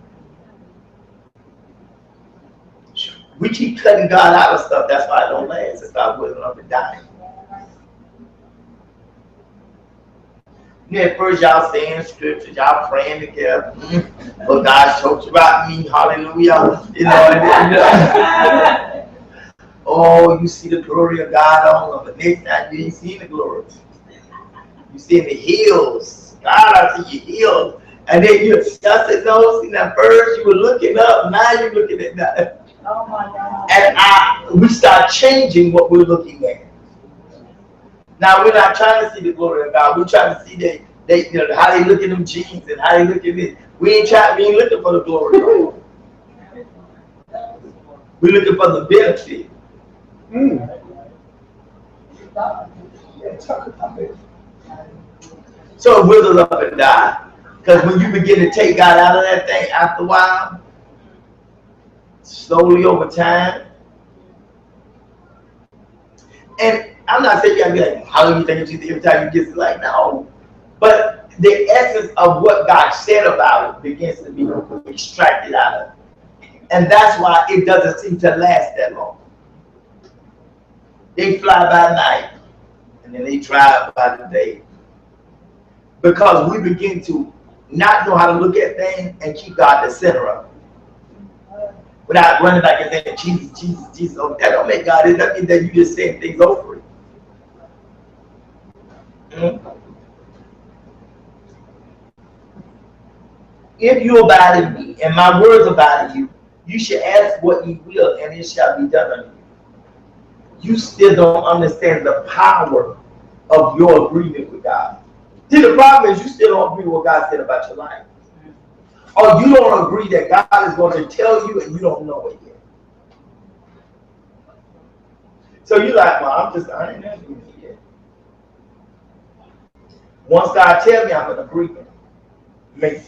We keep cutting God out of stuff, that's why it don't last. It starts withering up and dying. At first, y'all saying scriptures, y'all praying together. But God talks about me, hallelujah. Oh, you see the glory of God on them, but next time you ain't seen the glory. You see the hills. God, I see your hills. And then I said, no, see that first you were looking up, now you're looking at that. Oh my God. And we start changing what we're looking at. Now we're not trying to see the glory of God. We're trying to see how they look at them jeans and how they look at this. We ain't looking for the glory of God. We're looking for the benefit. So it withers up and die. Because when you begin to take God out of that thing, after a while, slowly over time, and I'm not saying you gotta be like, how do you think you every time you get it? Like, no. But the essence of what God said about it begins to be extracted out of it. And that's why it doesn't seem to last that long. They fly by night, and then they drive by the day. Because we begin to not know how to look at things and keep God the center of it. without running back and saying, Jesus, Jesus, Jesus. Oh, that don't make God. It doesn't mean that you just saying things over it. If you abide in me, and my words abide in you, you should ask what ye will, and it shall be done unto you. You still don't understand the power of your agreement with God. See, the problem is you still don't agree with what God said about your life. Or you don't agree that God is going to tell you and you don't know it yet. So you're like, well, I ain't never doing it yet. Once God tells me, I'm in agreement. Maybe.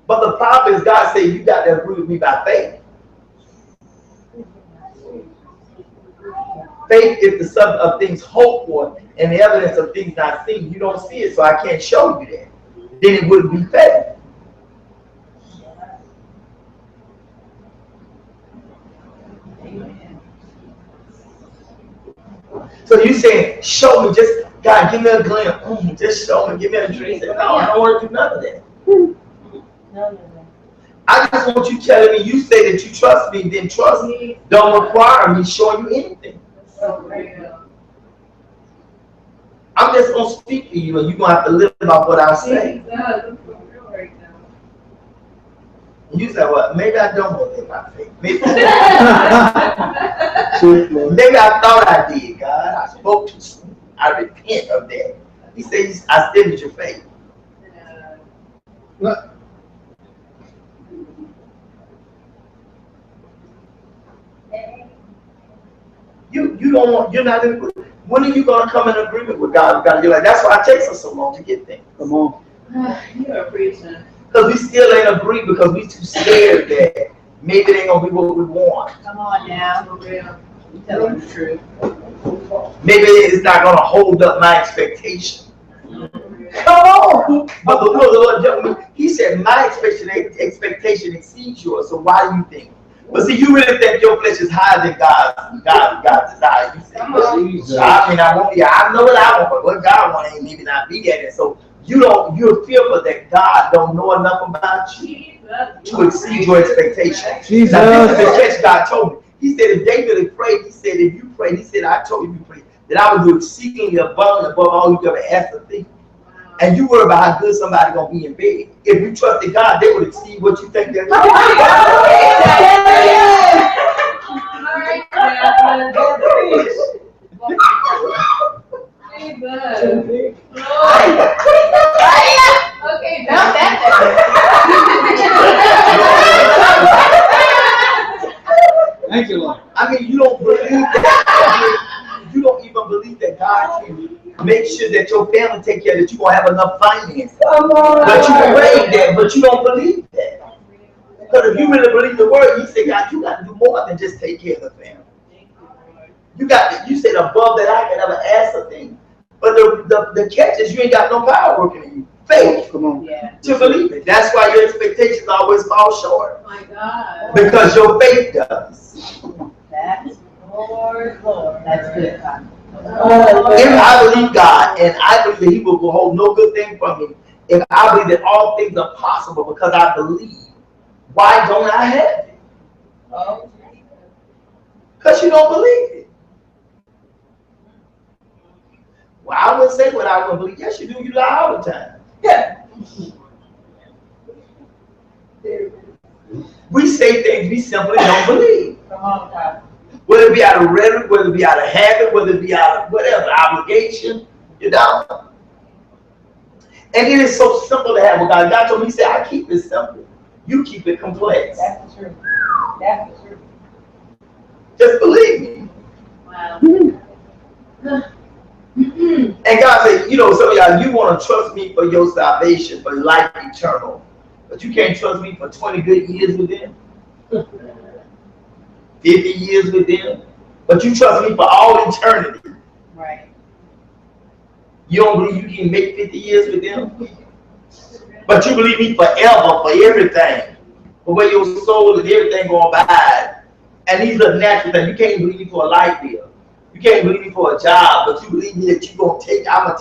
But the problem is God said you got to agree with me by faith. Faith is the substance of things hoped for and the evidence of things not seen. You don't see it, so I can't show you that. Then it wouldn't be faith. So you saying, show me, just God, give me a glimpse. Just show me, give me a dream. No, I don't want to do none of that. No. I just want you telling me, you say that you trust me, then trust me don't require me showing you anything. I'm just going to speak to you and you're going to have to live off what I say. You say, well, maybe I don't want to live by faith. Maybe I thought I did, God. I spoke too soon. I repent of that. He says, I studied your faith. What? You don't want, you're not in agreement. When are you going to come in agreement with God? You're like, that's why it takes us so long to get things. Come on. You're a preacher. Because we still ain't agreed because we too scared that maybe it ain't going to be what we want. Come on now. For real. You telling the truth. Maybe it's not going to hold up my expectation. Come on. But the Lord told me, he said, my expectation exceeds yours. So why do you think? But see, you really think your flesh is higher than God's desire. You say, I mean, I know what I want, but what God wants ain't maybe not be at it. So you're fearful that God don't know enough about you to exceed your expectation. Jesus. Now, this is the catch God told me. He said, if David had prayed, he said, if you prayed, he said, I told you to pray, that I would do exceedingly abundant above all you could ever ask or think. And you worry about how good somebody gonna be in bed. If you trusted God, they would exceed what you think they're gonna Okay, not that. Thank you, Lord. I mean, you don't believe that. You don't even believe that God can make sure that your family take care, that you're going to have enough finance. But you pray that, but you don't believe that. Because if you really believe the word, you say, God, you got to do more than just take care of the family. You said above that I can never ask a thing. But the catch is you ain't got no power working in you. Faith. Come on. Yeah. To believe it. That's why your expectations always fall short. Oh my God. Because your faith does. That's Lord. That's good. If I believe God and I believe that he will hold no good thing from me, if I believe that all things are possible because I believe, why don't I have it? Because you don't believe it. Well, I wouldn't say what I wouldn't believe. Yes, you do. You lie all the time. Yeah. We say things we simply don't believe. Come on, God. Whether it be out of rhetoric, whether it be out of habit, whether it be out of whatever, obligation, you know. And it is so simple to have with God. God told me, he said, I keep it simple. You keep it complex. That's the truth. That's the truth. Just believe me. Wow. And God said, you know, some of y'all, you want to trust me for your salvation, for life eternal. But you can't trust me for 20 good years with them. 50 years with them. But you trust me for all eternity. Right. You don't believe you can make 50 years with them? But you believe me forever, for everything. For where your soul and everything going to abide. And these are natural things. You can't believe me for a light bill. You can't believe me for a job, but you believe me that I'm gonna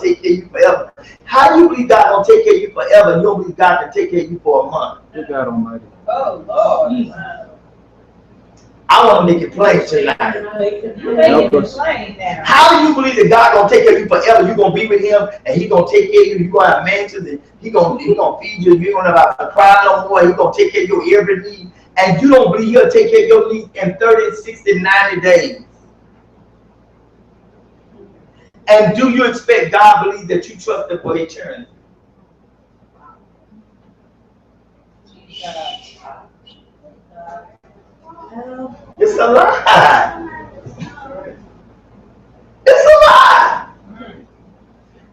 take care of you forever. How do you believe God gonna take care of you forever and you don't believe God can take care of you for a month? Good God Almighty. Oh, Lord. I want to make it plain tonight. Make it plain now. How do you believe that God gonna take care of you forever? You're gonna be with Him and He gonna take care of you. You gonna have mansions and He gonna feed you. You gonna have to cry no more. He gonna take care of your every need. And you don't believe He'll take care of your needs in 30, 60, 90 days. And do you expect God believe that you trust Him for eternity? It's a lie. It's a lie.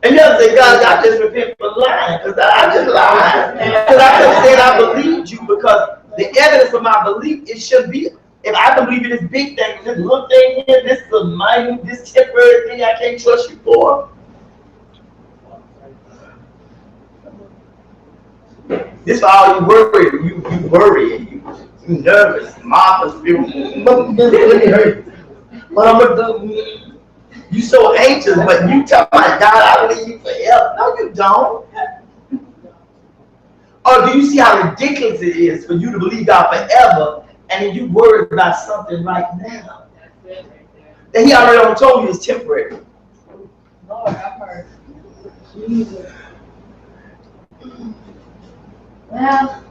And you have to say, God, I just repent for lying because I just lied. Because I could have said I believed you because the evidence of my belief, it should be, if I can believe in this big thing, this little thing here, this is a minute, this temporary thing I can't trust you for. This is all you worry. You worry and you nervous. Martha's spirit. But I'm gonna do. You so anxious, but you tell my God, I believe you forever. No, you don't. Or do you see how ridiculous it is for you to believe God forever, and then you worry about something right now that He already told you is temporary? Lord, I've heard. Well,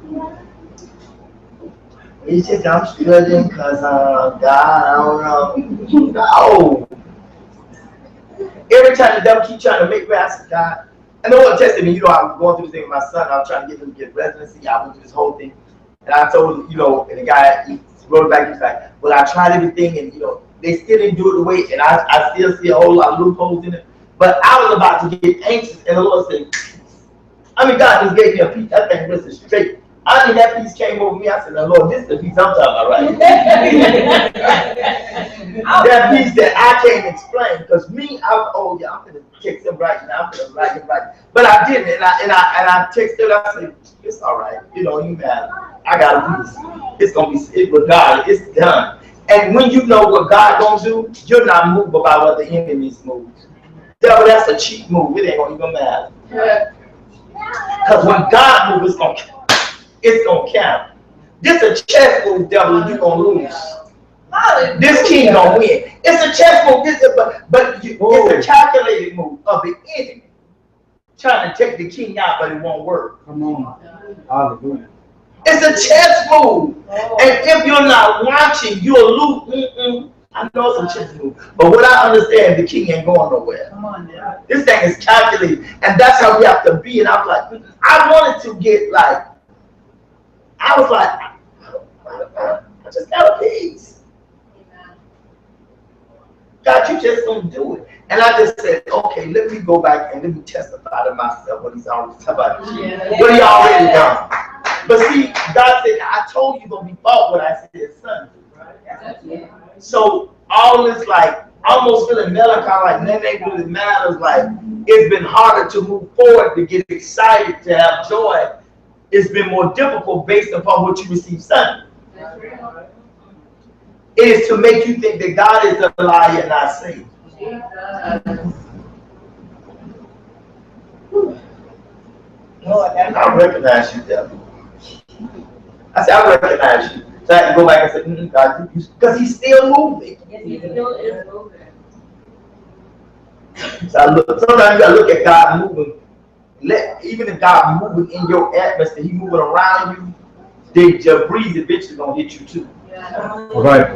it's just I'm struggling because God, I don't know. No. Every time the devil keeps trying to make me ask God, and the Lord tested me. I was going through this thing with my son. I was trying to get him to get residency. I went through this whole thing, and I told him, and the guy he wrote it back. He's like, "Well, I tried everything, and they still didn't do it the way, and I still see a whole lot of loopholes in it." But I was about to get anxious, and the Lord said, God just gave me a peace. That thing was straight. That peace came over me. I said, Lord, this is the peace I'm talking about right here. That peace that I can't explain. Because me, I'm going to text him right now. I'm going to write him right. But I didn't. And I texted her. I said, it's all right. You mad. I got a peace. It's going to be, with God, it's done. And when you know what God going to do, you're not moved about what the enemy's moved. Devil, that's a cheap move. It ain't going to even matter. Because when God moves, it's gonna count. This a chess move, devil, you're gonna lose. This king gonna win. It's a chess move, it's a calculated move of the enemy trying to take the king out, but it won't work. Come on. Hallelujah. It's a chess move. And if you're not watching, you'll lose. I know it's a chess move, but what I understand, the king ain't going nowhere. Come on now. This thing is calculated, and that's how we have to be. And I'm like, I wanted to get I was like, I just got a peace. God, you just don't do it. And I just said, okay, let me go back and let me testify to myself what He's already about. What He already done. But see, God said, I told you gonna be fought what I said Sunday. So all this almost feeling melancholy, like nothing ain't really matters. It's been harder to move forward, to get excited, to have joy. It's been more difficult based upon what you received Sunday. It is to make you think that God is a liar and not saved. Lord, I recognize you, devil. I said, I recognize you. So I had to go back and say, God, because He's still moving. Yes, He still is moving. So sometimes you gotta look at God moving. Even if God moving in your atmosphere, He moving around you, then your breeze eventually gonna hit you too. All right.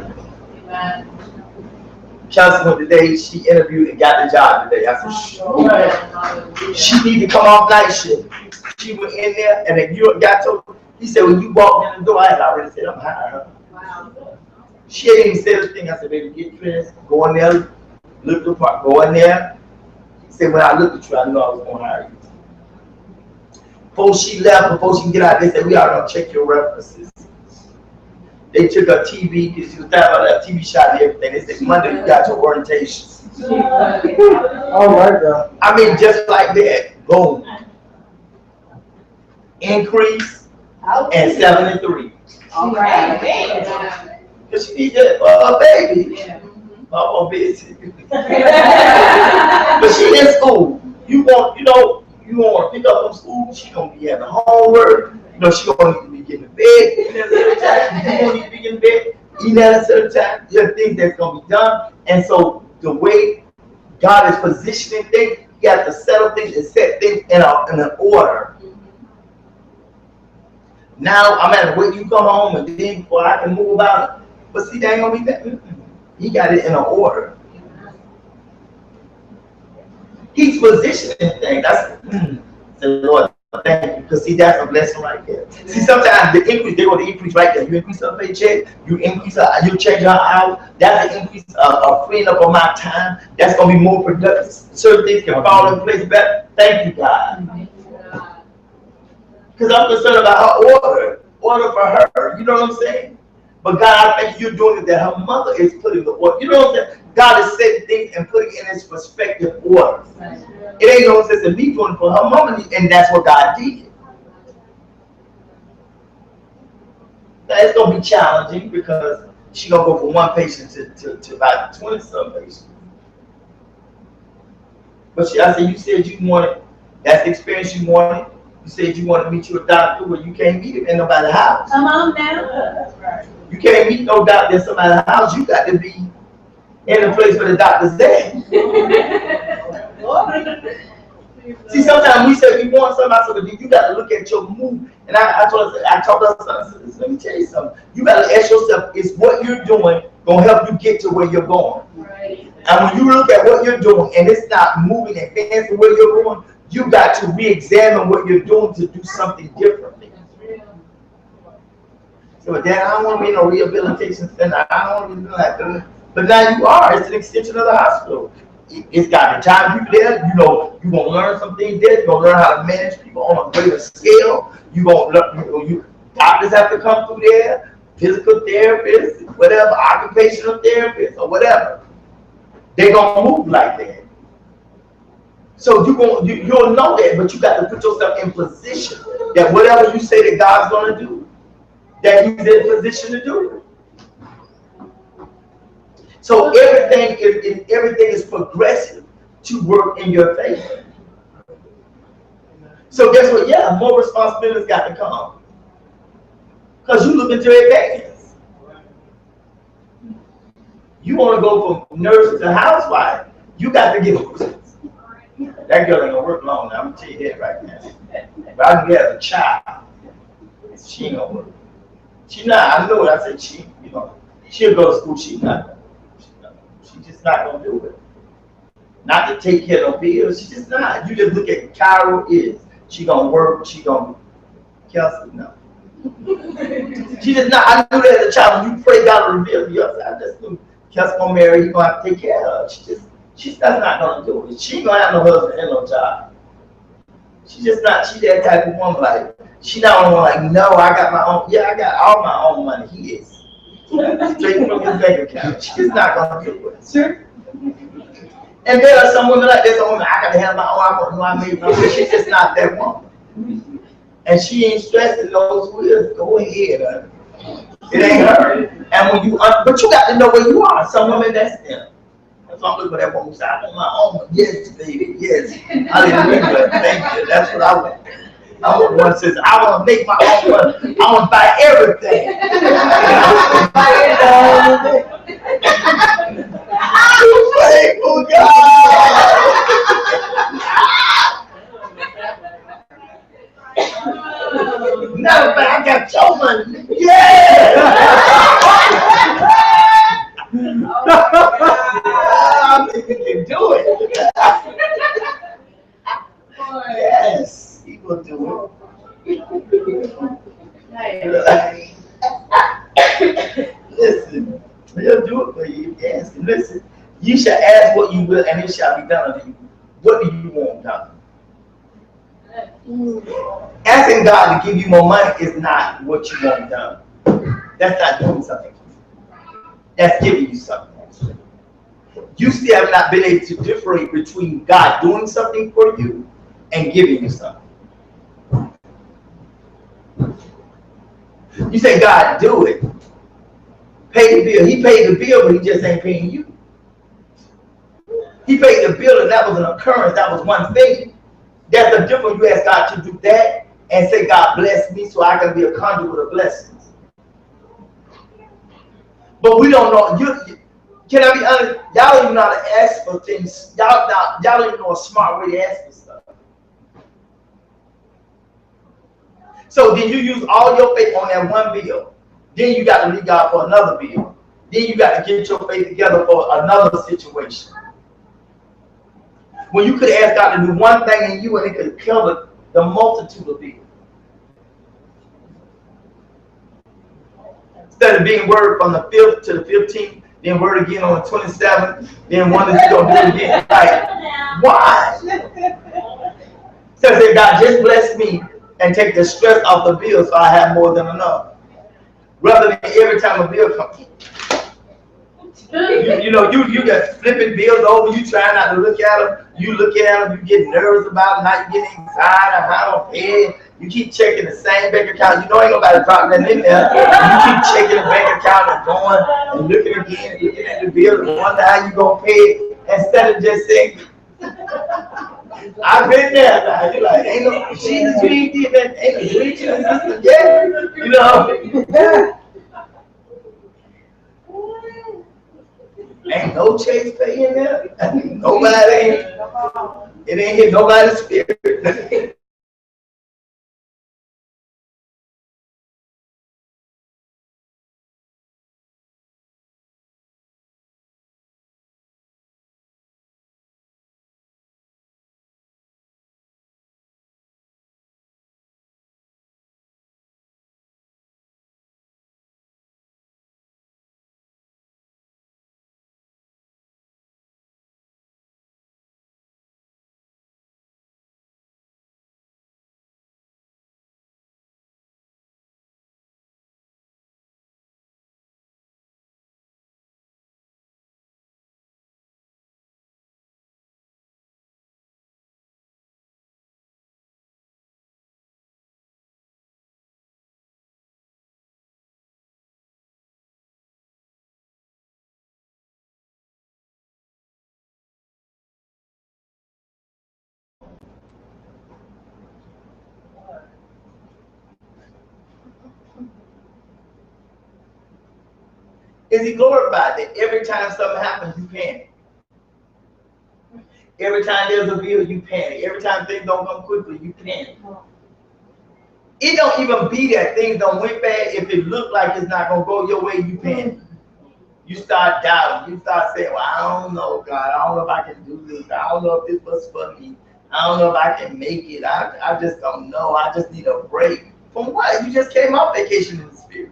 Chelsea went today, she interviewed and got the job today. I said, she need to come off night shift. She went in there and then you got told. He said, when you walked in the door, I had already said, I'm hiring her. Wow. She didn't even say the thing. I said, baby, get dressed, go in there, look the part, go in there. He said, when I looked at you, I knew I was going to hire you. Before she left, before she can get out, they said, we are going to check your references. They took her TV, because she was talking about that TV shot and everything. They said, Monday, you got your orientation. All right, girl. I mean, just like that, boom. Increase. And 73. All right. Because she needs a baby. Mama busy. But she in school. You want to pick up from school. She gonna be having homework. She gonna need to be getting to bed. Eating at a certain time. You gonna need to be getting to bed. Eating at a certain time. There are things that's gonna be done. And so the way God is positioning things, He has to settle things and set things in an order. Now I'm at the wait you come home and then before I can move about it. But see, that ain't gonna be that. He got it in an order. He's positioning things. That's the Lord. Thank you. Because see, that's a blessing right there. See, sometimes the increase, they're going to increase right there. You increase her paycheck, you change her hours. That's an increase of freeing up of my time. That's going to be more productive. Certain things can fall in place better. Thank you, God. Because I'm concerned about her order for her. You know what I'm saying? But God, I think you're doing it that her mother is putting the order. You know what I'm saying? God is setting things and putting it in its perspective order. It ain't no sense in me doing it for her mama, and that's what God did. Now it's gonna be challenging because she's gonna go from one patient to about 20-some patients. But I said, you said you wanted, that's the experience you wanted. You said you wanted to meet your doctor, but you can't meet him in nobody's house. Come on now. You can't meet no doctor in somebody's house. You got to be in the place where the doctor's there. See, sometimes we say we want somebody, so you got to look at your mood. And I told us, let me tell you something. You got to ask yourself, is what you're doing going to help you get to where you're going? Right. And when you look at what you're doing and it's not moving and advancing where you're going, you got to re-examine what you're doing to do something differently. So, Dad, I don't want to be no rehabilitation center. I don't want to be doing that. But now you are. It's an extension of the hospital. It's got the time people there. You're going to learn some things there. You're going to learn how to manage people on a greater scale. You're going to learn, doctors have to come through there, physical therapists, whatever, occupational therapists, or whatever. They're going to move like that. So you'll know that, but you got to put yourself in position that whatever you say that God's going to do, that He's in position to do it. So everything is progressive to work in your favor. So guess what? Yeah, more responsibility's got to come. Because you looking to advance. You want to go from nurse to housewife, you got to get that girl ain't gonna work long now. I'm gonna tell you that right now. But I can get as a child. She ain't gonna work. She not, I know it. I said she'll go to school, she's just not gonna do it. Not to take care of no bills, she's just not. You just look at Kyra is. She gonna work, she gonna Kelsey, no. She just not, I knew that as a child. When you pray God to reveal to you, I just knew Kelsey gonna marry, you gonna have to take care of her. She's not gonna do it. She ain't gonna have no husband and no job. She's just not, she that type of woman. Like, she not only like, no, I got my own, yeah, I got all my own money. He is. Straight from his bank account. She's not gonna do it. Sure. And there are some women like this, I gotta have my own, I made my own. She's just not that woman. And she ain't stressing those wheels. Go ahead. It ain't her. And when but you got to know where you are. Some women, that's them. That's why I'm looking for that woman who said, I want my own. Yes, baby, yes. Hallelujah. Thank you. That's what I want. I want one that says, I want to make my own money. I want to buy everything. You faithful God. Matter of fact, I got your money. Yeah! I think you can do it. Yes, he will do it. Listen, he'll do it for you. Yes, listen. You shall ask what you will, and it shall be done unto you. What do you want done? Asking God to give you more money is not what you want done. That's not doing something. That's giving you something. You still have not been able to differentiate between God doing something for you and giving you something. You say, God, do it. Pay the bill. He paid the bill, but he just ain't paying you. He paid the bill, and that was an occurrence. That was one thing. There's a difference. You ask God to do that and say, God bless me so I can be a conduit of blessings. But we don't know. Can I be honest? Y'all don't even know how to ask for things. Y'all don't even know a smart way to ask for stuff. So then you use all your faith on that one bill. Then you got to leave God for another bill. Then you got to get your faith together for another situation. When you could ask God to do one thing in you and it could cover the multitude of bills. Instead of being word from the 5th to the 15th, then word again on the 27th, then one that you're going to do again. Like, why? So I said, God, just bless me and take the stress off the bill so I have more than enough. Rather than every time a bill comes. You got flipping bills over, you try not to look at them, you look at them, you get nervous about them, now you get anxiety, how to pay it. You keep checking the same bank account, you know ain't nobody dropping that in there. You keep checking the bank account and going and looking again, looking at the bill and wonder how you gonna pay it, instead of just saying, I've been there now. You're like, ain't no Jesus, you ain't did that, ain't no Jesus system yet, you know. Ain't no Chase Pay in there. Nobody, it ain't hit nobody's spirit. Is he glorified that every time something happens, you panic? Every time there's a bill, you panic. Every time things don't come quickly, you panic. It don't even be that things don't went bad. If it look like it's not gonna go your way, you panic. You start doubting. You start saying, well, I don't know, God. I don't know if I can do this. I don't know if this was for me. I don't know if I can make it. I just don't know. I just need a break. From what? You just came off vacation in the spirit.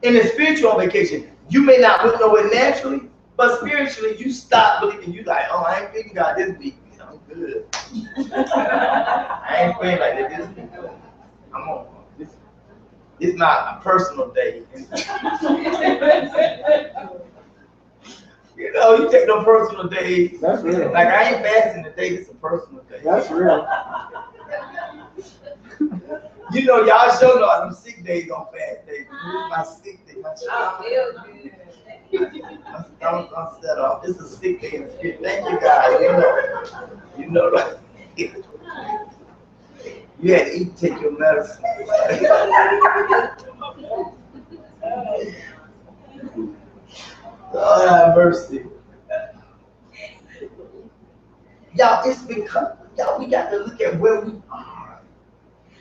In the spiritual vacation, you may not look nowhere naturally, but spiritually, you stop believing. You like, oh, I ain't feeling God this week. I'm good. I ain't feeling like that this week. I'm on. It's not a personal day. You take no personal days. That's real. Like I ain't fasting today. It's a personal day. That's real. Y'all sure know them sick days on fast days. My sick day, my I'm set off. It's a sick day in the spirit. Thank you, God. That. You had to eat, take your medicine. God have mercy. Y'all, it's because, we got to look at where we are.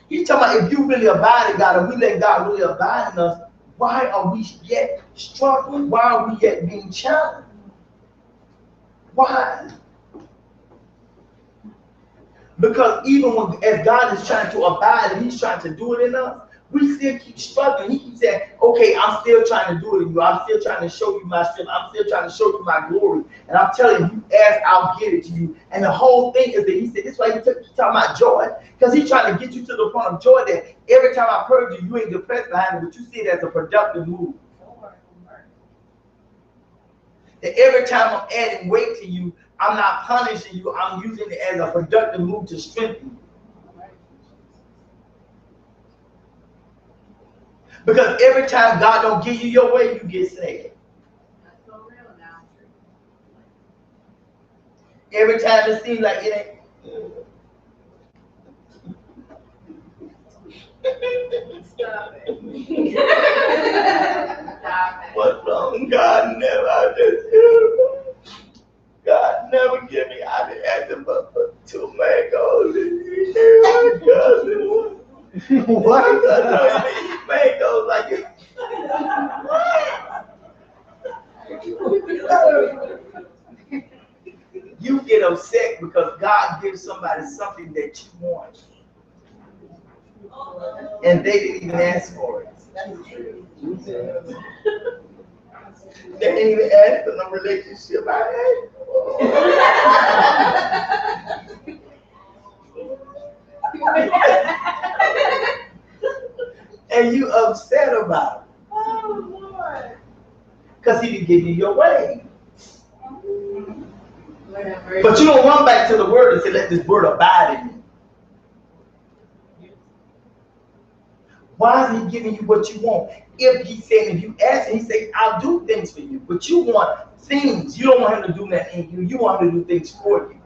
He's talking about if you really abide in God and we let God really abide in us, why are we yet struggling? Why are we yet being challenged? Why? Because even as God is trying to abide and he's trying to do it in us, we still keep struggling. He keeps saying, okay, I'm still trying to do it in you. I'm still trying to show you my strength. I'm still trying to show you my glory. And I'm telling you, ask, I'll give it to you. And the whole thing is that he said, this is why he's talking about joy. Because he's trying to get you to the point of joy that every time I purge you, you ain't depressed behind it, but you see it as a productive move. That every time I'm adding weight to you, I'm not punishing you. I'm using it as a productive move to strengthen you. Because every time God don't give you your way, you get sad. That's so real now. Every time it seems like it ain't. Stop it. Stop it. What's wrong? God never, God never give me. I didn't ask him for tomatoes. He never does it. What? I know you eat mangoes like it. You get upset because God gives somebody something that you want, and they didn't even ask for it. They didn't even ask for no relationship. I asked. And you upset about it. Oh, Lord. Because he didn't give you your way. Whatever. But you don't run back to the word and say, let this word abide in me. Why is he giving you what you want? If he said, if you ask him, he said, I'll do things for you. But you want things. You don't want him to do that in you. You want him to do things for you.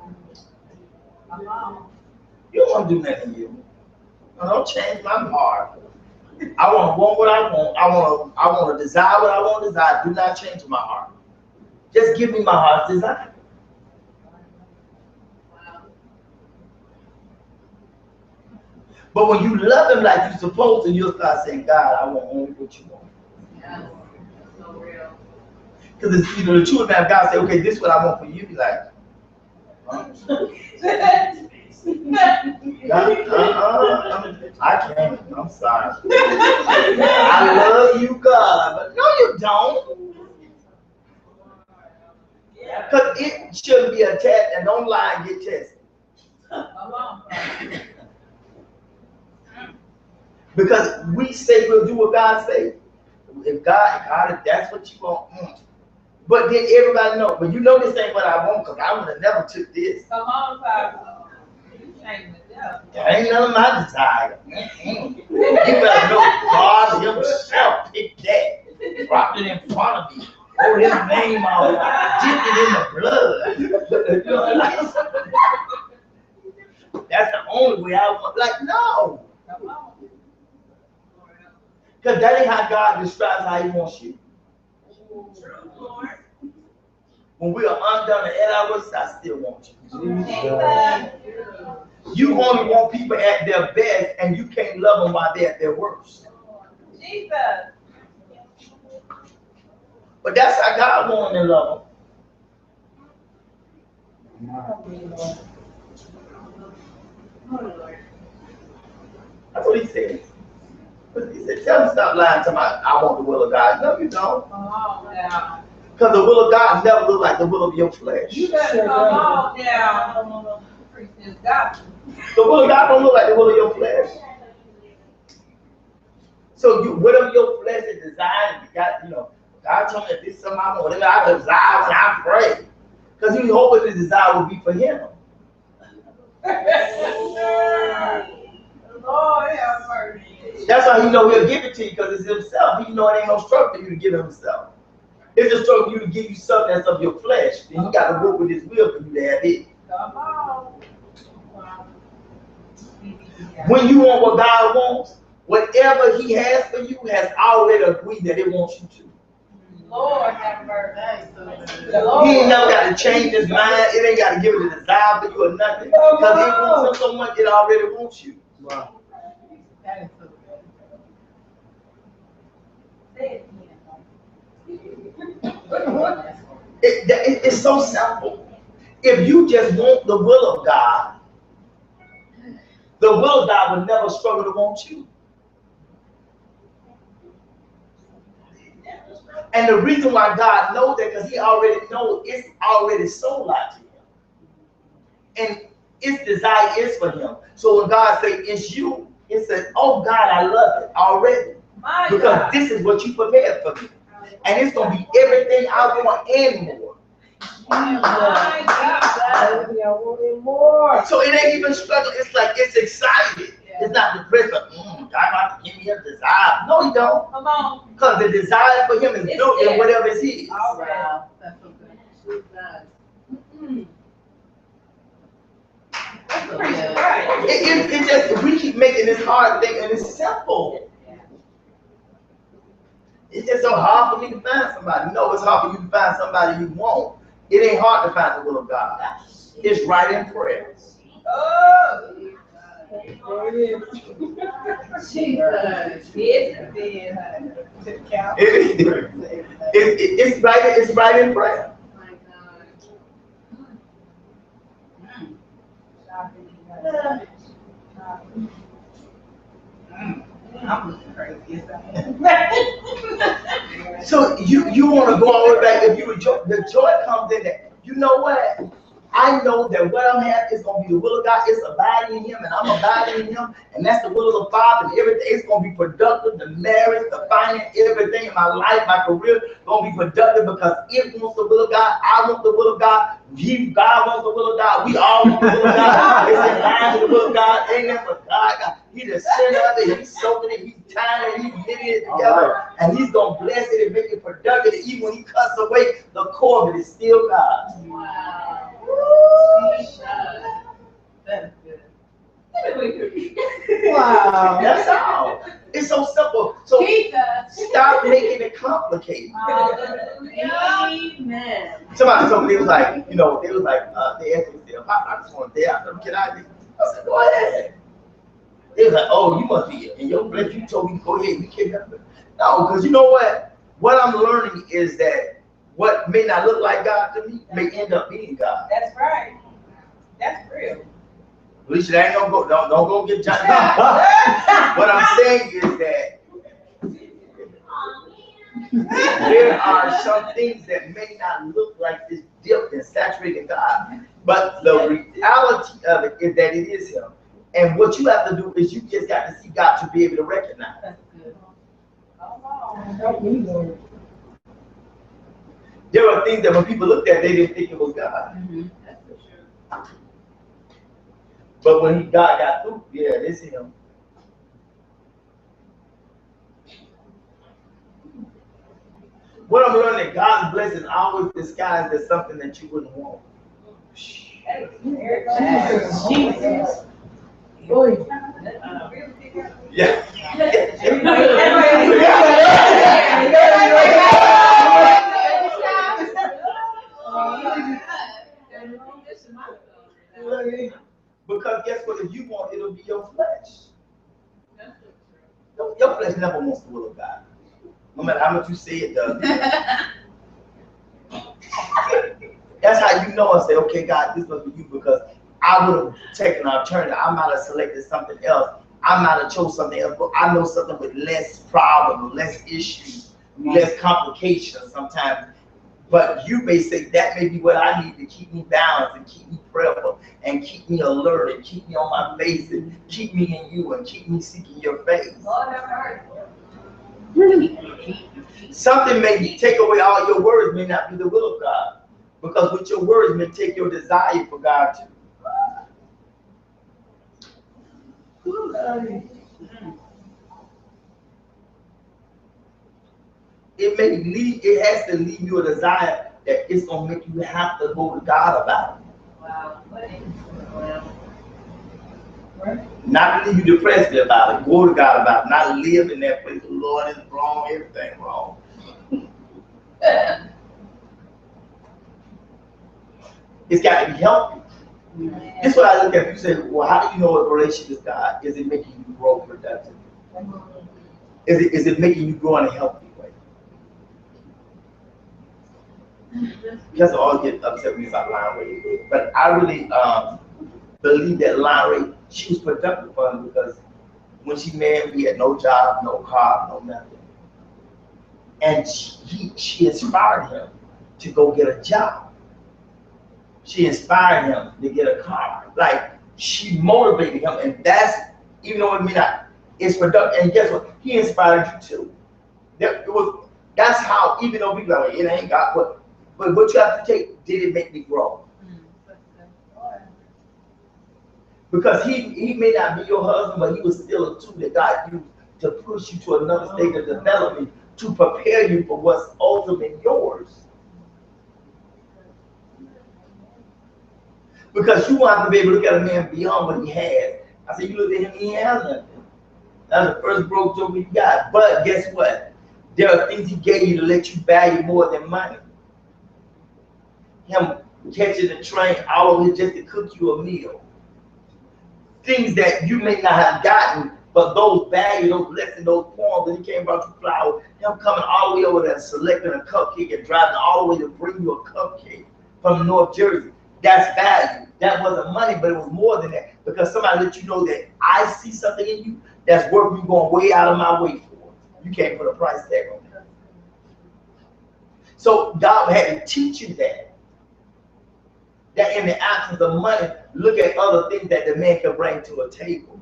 You don't want to do nothing in you. I don't change my heart. I want to want what I want. I want to desire what I want to desire. Do not change my heart. Just give me my heart's desire. But when you love him like you're supposed to, you'll start saying, God, I want only what you want. Yeah, that's so real. Because it's, you know, the truth about God say, okay, this is what I want for you. Be like, I can't. I'm sorry. I love you, God, but no, you don't. Because it shouldn't be a test, and don't lie and get tested. Because we say we'll do what God say. If God, if that's what you want. But then everybody know. But you know this ain't what I want, because I would have never took this. Come on, Papa. You changing the devil. That ain't none of my desire. You better know God himself picked that. Dropped it in front of me. Wrote his name out. Dipped it in the blood. That's the only way I want. Like, no. Come on. Because that ain't how God describes how he wants you. True, Lord. When we are undone and at our worst, I still want you. Amen. You only want people at their best, and you can't love them while they're at their worst. Jesus. But that's how God wants them to love them. That's what he said. He said, tell me stop lying to my, I want the will of God. No, you don't. Come on now. Because the will of God never looks like the will of your flesh. You better come on now. The The will of God don't look like the will of your flesh. So you, whatever your flesh is designed, you got, you know, God told me if this is something I want, whatever I desire when I pray. Because you hope that the desire will be for him. Lord have mercy. That's why he know he'll give it to you, because it's himself. He know it ain't no struggle for you to give him himself. It's a struggle for you to give you something that's of your flesh. Then he got to work with his will for you to have it. Come on. When you want what God wants, whatever he has for you has already agreed that it wants you to. Lord have mercy. He ain't never got to change his mind. It ain't got to give it a desire for you or nothing. Because it wants him so much, it already wants you. Wow. That is so good. It's so simple. If you just want the will of God, the will of God will never struggle to want you. And the reason why God knows that, because he already knows it's already sold out to him. And its desire is for him. So when God says it's you, it says, oh God, I love it already. Because this is what you prepared for me. And it's going to be everything I want and more. My God. So it ain't even struggle. It's like it's excited. Yeah. It's not depressed, but God got to give me a desire. No, he don't. Come on. Because the desire for him is It's built in there. whatever is his. All right. Wow, that's so good. Mm. That's so Preach good. it right. It just, we keep making this hard thing, and it's simple. It's just so hard for me to find somebody. No, it's hard for you to find somebody you want. It ain't hard to find the will of God. It's right in prayer. Oh. Jesus. Yes, it is. To the couch. It's right in prayer. My God. I'm looking crazy. So you want to go all the way back. If you enjoy, the joy comes in that. You know what? I know that what I'm having is going to be the will of God. It's abiding in him, and I'm abiding in him, and that's the will of the Father, and everything. It's going to be productive. The marriage, the finance, everything in my life, my career, going to be productive because it wants the will of God. I want the will of God. God wants the will of God. We all want the will of God. It's in line with the will of God. Amen. But God, He's the center of it. He's soaking it. He's tying it. He's knitting it together, and He's going to bless it and make it productive. Even when He cuts away, the core of it is still God. Wow. That's good. Wow. That's all. It's so simple. So stop making it complicated. Amen. Somebody told me, they was like, they asked me, I just want to dare out. Can I do? I said, go ahead. They was like, oh, you must be in your flesh. You told me to go ahead. You can't help it. No, because you know what? What I'm learning is that what may not look like God to me may end up being God. That's right. That's real. Alicia, that ain't gonna go. Don't go get John. What I'm saying is that there are some things that may not look like this dipped and saturated God, but the reality of it is that it is Him. And what you have to do is you just got to see God to be able to recognize. That's good. There are things that when people looked at, they didn't think it was God. Mm-hmm. That's for sure. But when God got through, yeah, it's Him. What I'm learning that God's blessing always disguised as something that you wouldn't want. Jesus. Yeah. Because guess what? If you want, it'll be your flesh. Your flesh never wants the will of God. No matter how much you say it does. That's how you know and say, okay, God, this must be you, because I would have taken an alternative. I might have selected something else. I might have chose something else, but I know something with less problems, less issues, less complications sometimes. But you may say that may be what I need to keep me balanced and keep me prayerful and keep me alert and keep me on my face and keep me in you and keep me seeking your face. Something may take away all your words may not be the will of God, because with your words may take your desire for God too. It has to leave you a desire that it's gonna make you have to go to God about it. Wow. Not to leave you depressed about it, go to God about it, not live in that place. The Lord is wrong, everything wrong. It's got to be healthy. This is what I look at. You say, well, how do you know a relationship with God? Is it making you grow productive? Is it making you grow in a healthy way? Because I always get upset with me about line rate. But I really believe that line rate, she was productive for him, because when she married, we had no job, no car, no nothing. And she inspired him to go get a job. She inspired him to get a car. Like, she motivated him, and that's, even though it may not, it's productive. And guess what? He inspired you too. That's how, even though people are like, it ain't got what, but what you have to take, did it make me grow? Because he may not be your husband, but he was still a tool that God used to push you to another stage of development to prepare you for what's ultimately yours. Because you want to be able to look at a man beyond what he has. I said, you look at him, he ain't have nothing. That's the first broke joke we got. But guess what? There are things he gave you to let you value more than money. Him catching the train all over just to cook you a meal. Things that you may not have gotten, but those values, those lessons, those poems that he came about you flower, him coming all the way over there selecting a cupcake and driving all the way to bring you a cupcake from North Jersey. That's value. That wasn't money, but it was more than that. Because somebody let you know that I see something in you that's worth me going way out of my way for. You can't put a price tag on that. So God had to teach you that. That in the absence of money, look at other things that the man can bring to a table.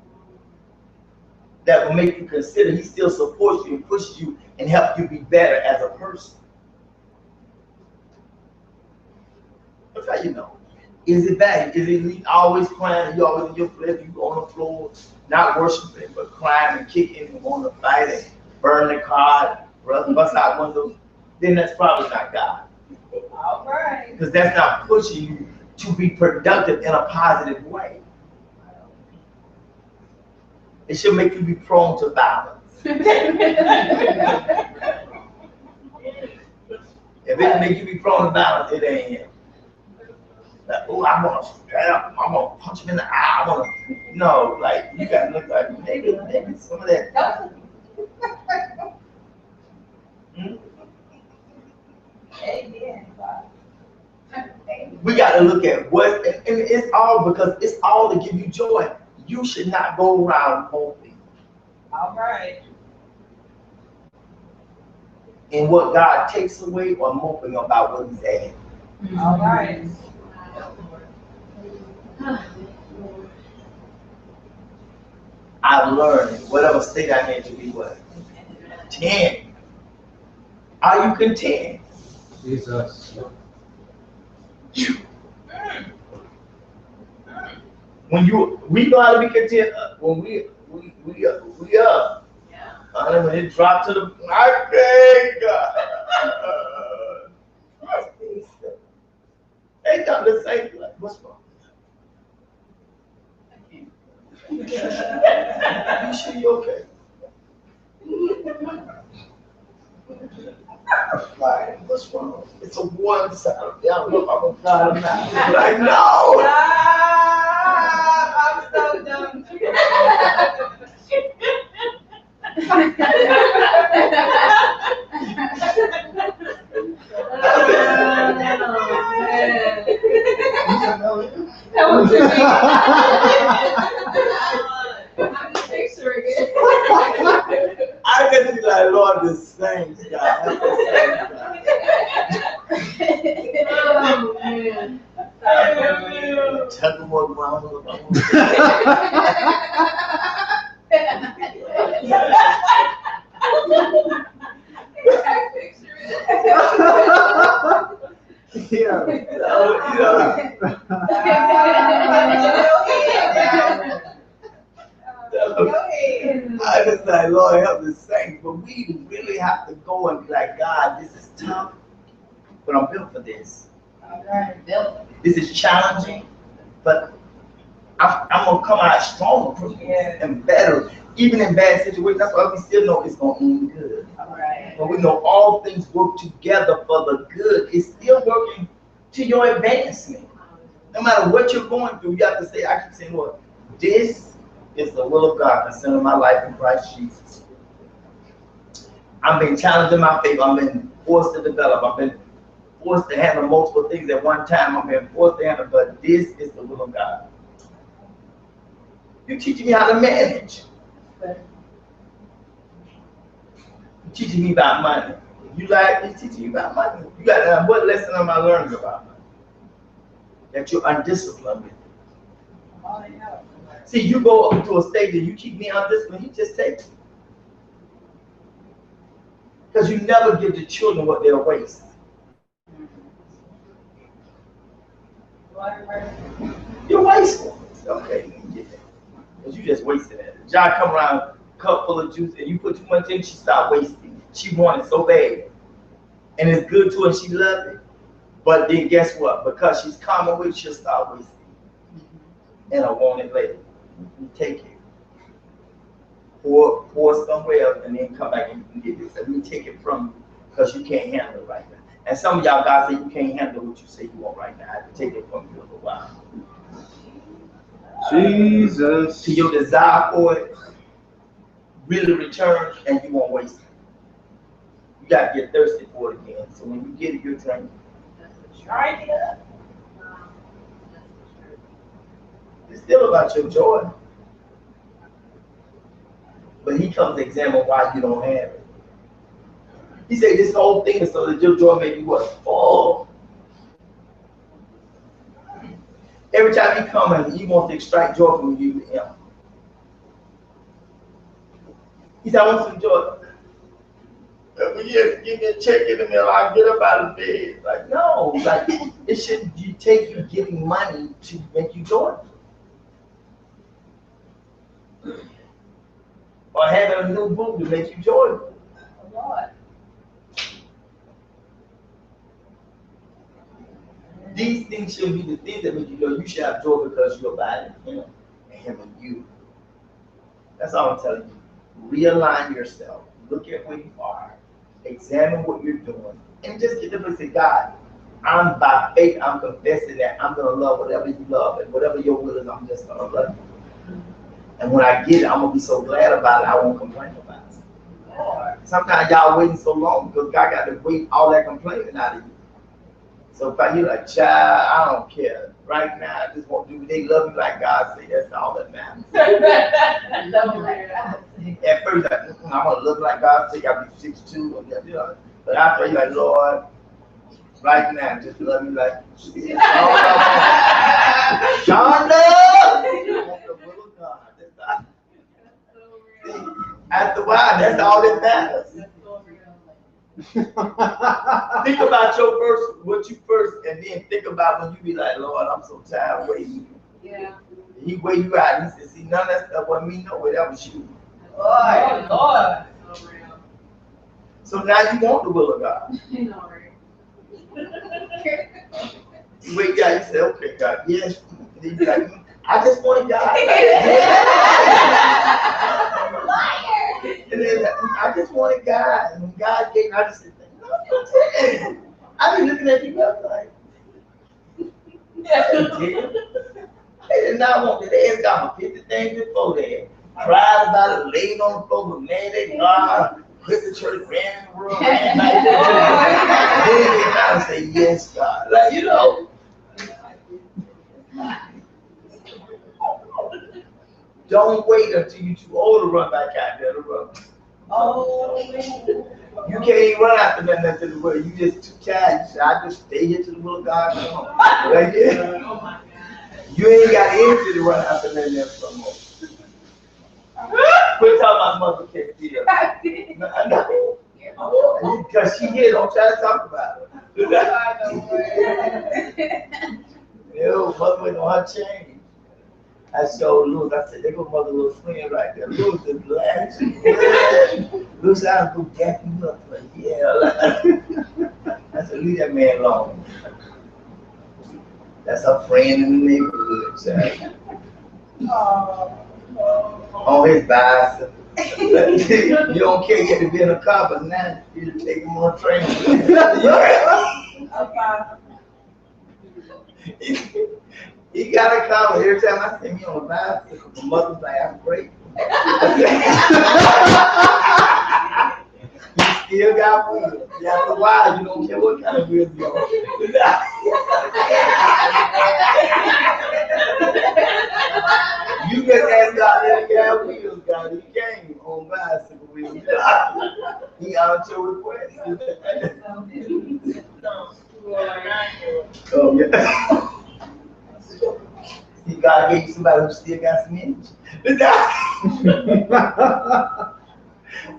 That will make you consider he still supports you and pushes you and helps you be better as a person. That's how you know. Is it bad? Is it always crying and you always in your flesh, you on the floor, not worshiping, but crying and kicking and wanting to fight and burn the car, bust out windows? Then that's probably not God. All right. Because that's not pushing you to be productive in a positive way. It should make you be prone to violence. If it make you be prone to violence, it ain't him. Like, oh, I want to strap, I'm gonna punch him in the eye. I want to, no, like you gotta look like maybe some of that. Amen. We got to look at what, and it's all because it's all to give you joy. You should not go around moping. All right. And what God takes away or moping about what He's adding. All right. I've learned whatever state I'm in to be what? 10. Are you content? Jesus. We know how to be content when we up. And when it dropped to the I thank God. Ain't done the same. Like, what's wrong? You sure you okay? Like, what's wrong? It's a one side. I don't know if I'm gonna cry or not. Like, no. I'm so dumb. I'm just picturing it. I can be like, Lord, the saints, God. Help the saints, God. Oh, man. Tell them what ground was I picture it. Yeah. I just like, Lord, help the saints. But we really have to go and be like, God, this is tough, but I'm built for this. All right. This is challenging, but I'm going to come out stronger and better. Even in bad situations, that's why we still know it's going to end good. All right. But we know all things work together for the good. It's still working to your advancement. No matter what you're going through, you have to say, I keep saying, Lord, this is the will of God concerning my life in Christ Jesus. I'm being challenged in my faith. I'm being forced to develop. I've been forced to handle multiple things at one time. I'm being forced to handle, but this is the will of God. You're teaching me how to manage. You're teaching me about money. You like me teaching you about money. You got what lesson am I learning about money? That you're undisciplined with. See, you go up to a stage and you keep me undisciplined, he just takes you. Because you never give the children what they're wasting. You're wasteful. Okay, you get Because you just wasting it. John come around, cup full of juice, and you put too much in, she start wasting. She want it so bad. And it's good to her, and she love it. But then guess what? Because she's common with it, she'll start wasting. And I want it later. You take it. Pour somewhere else and then come back and you can get this. And we take it from you because you can't handle it right now. And some of y'all guys say you can't handle what you say you want right now. I can take it from you in a little while. Jesus. To your desire for it really return and you won't waste it. You got to get thirsty for it again. So when you get it, you're drinking. Right here. It's still about your joy. But he comes to examine why you don't have it. He said this whole thing is so that your joy may be what? Full. Every time he comes, he wants to extract joy from you. He said, I want some joy. Yes, give me a check in the mail, I'll get up out of bed. Like, no, like it shouldn't take you getting money to make you joyful. Or having a new book to make you joyful. Lord. These things should be the things that make you joy. You should have joy because you're abiding in him and him and you. That's all I'm telling you. Realign yourself. Look at where you are. Examine what you're doing. And just get to and say, God, I'm by faith, I'm confessing that I'm going to love whatever you love. And whatever your will is, I'm just going to love you. And when I get it, I'm going to be so glad about it, I won't complain about it. Lord. Sometimes y'all waiting so long because God got to wait all that complaining out of you. So if you're like, child, I don't care. Right now, I just want to do, they love me like God say, that's all that matters. Love me like God. At first, like, I want to look like God say, I'll be 6'2", or you know. But after you're like, Lord, right now, just love me like you. After a while, that's all that matters. Think about your first, what you first, and then think about when you be like, Lord, I'm so tired waiting. Yeah. He weigh you out. He said, see, none of that stuff wasn't me, no way, that was you. Lord, Lord. So now you want the will of God. You wait, God, you say, okay, God, yes. And then you be like, I just wanted God. And then I just wanted God. And when God gave me, I just said, no, I've been looking at you like, they did not want that. They had got 50 things before they cried about it, laid on the floor, man, they quit the church, ran in the world, ran back to the church. Then they kind of say, yes, God. Like, you know. Don't wait until you're too old to run back out there to run. Oh, you can't even run after nothing to the world. You just too tired. You say, I just stay here to the will of God. Right there. oh my God. You ain't got energy to run after nothing else no more. Quit talking about mother can't see her. No. Because she here, don't try to talk about her. Yo, mother went on her chain. I showed Luz, I said, there go mother little friend right there. Luz is laughing. Luz, I go jack you up. Like, yeah. I said, leave that man alone. That's her friend in the neighborhood, child. On his bicycle. You don't care yet to be in a car, but now you just take him on a train. He got a car, but every time I see me on a bicycle, the mother's like, I'm grateful. You still got wheels. After a while, you don't care what kind of wheels you on. You just ask God that he got wheels, God. He came on bicycle wheels. He answered your request. Oh, yeah. See, God gave you somebody who still got some energy.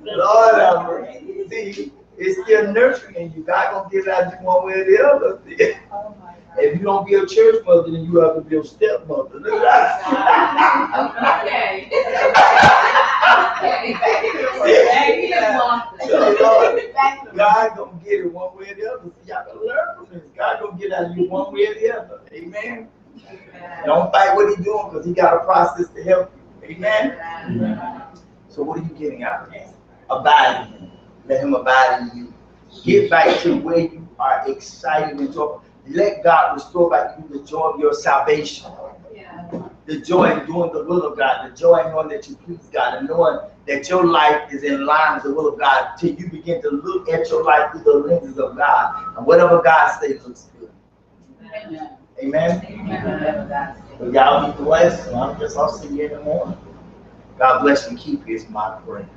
Lord, see, It's still nurturing you. God gonna get it out of you one way or the other. If you don't be a church mother, then you have to be a stepmother. Okay. God gonna get it one way or the other. So y'all gotta learn from this. God gonna get it out of you one way or the other. Amen. Don't fight what he's doing because he got a process to help you. Amen. So what are you getting out of this? Abide in him. Let him abide in you. Get back to where you are excited and joyful. Let God restore back to you the joy of your salvation. The joy in doing the will of God. The joy in knowing that you please God. And knowing that your life is in line with the will of God. Till you begin to look at your life through the lenses of God. And whatever God says looks good. Amen. So y'all be blessed. And I guess I'll see you in the morning. God bless and keep you is my prayer.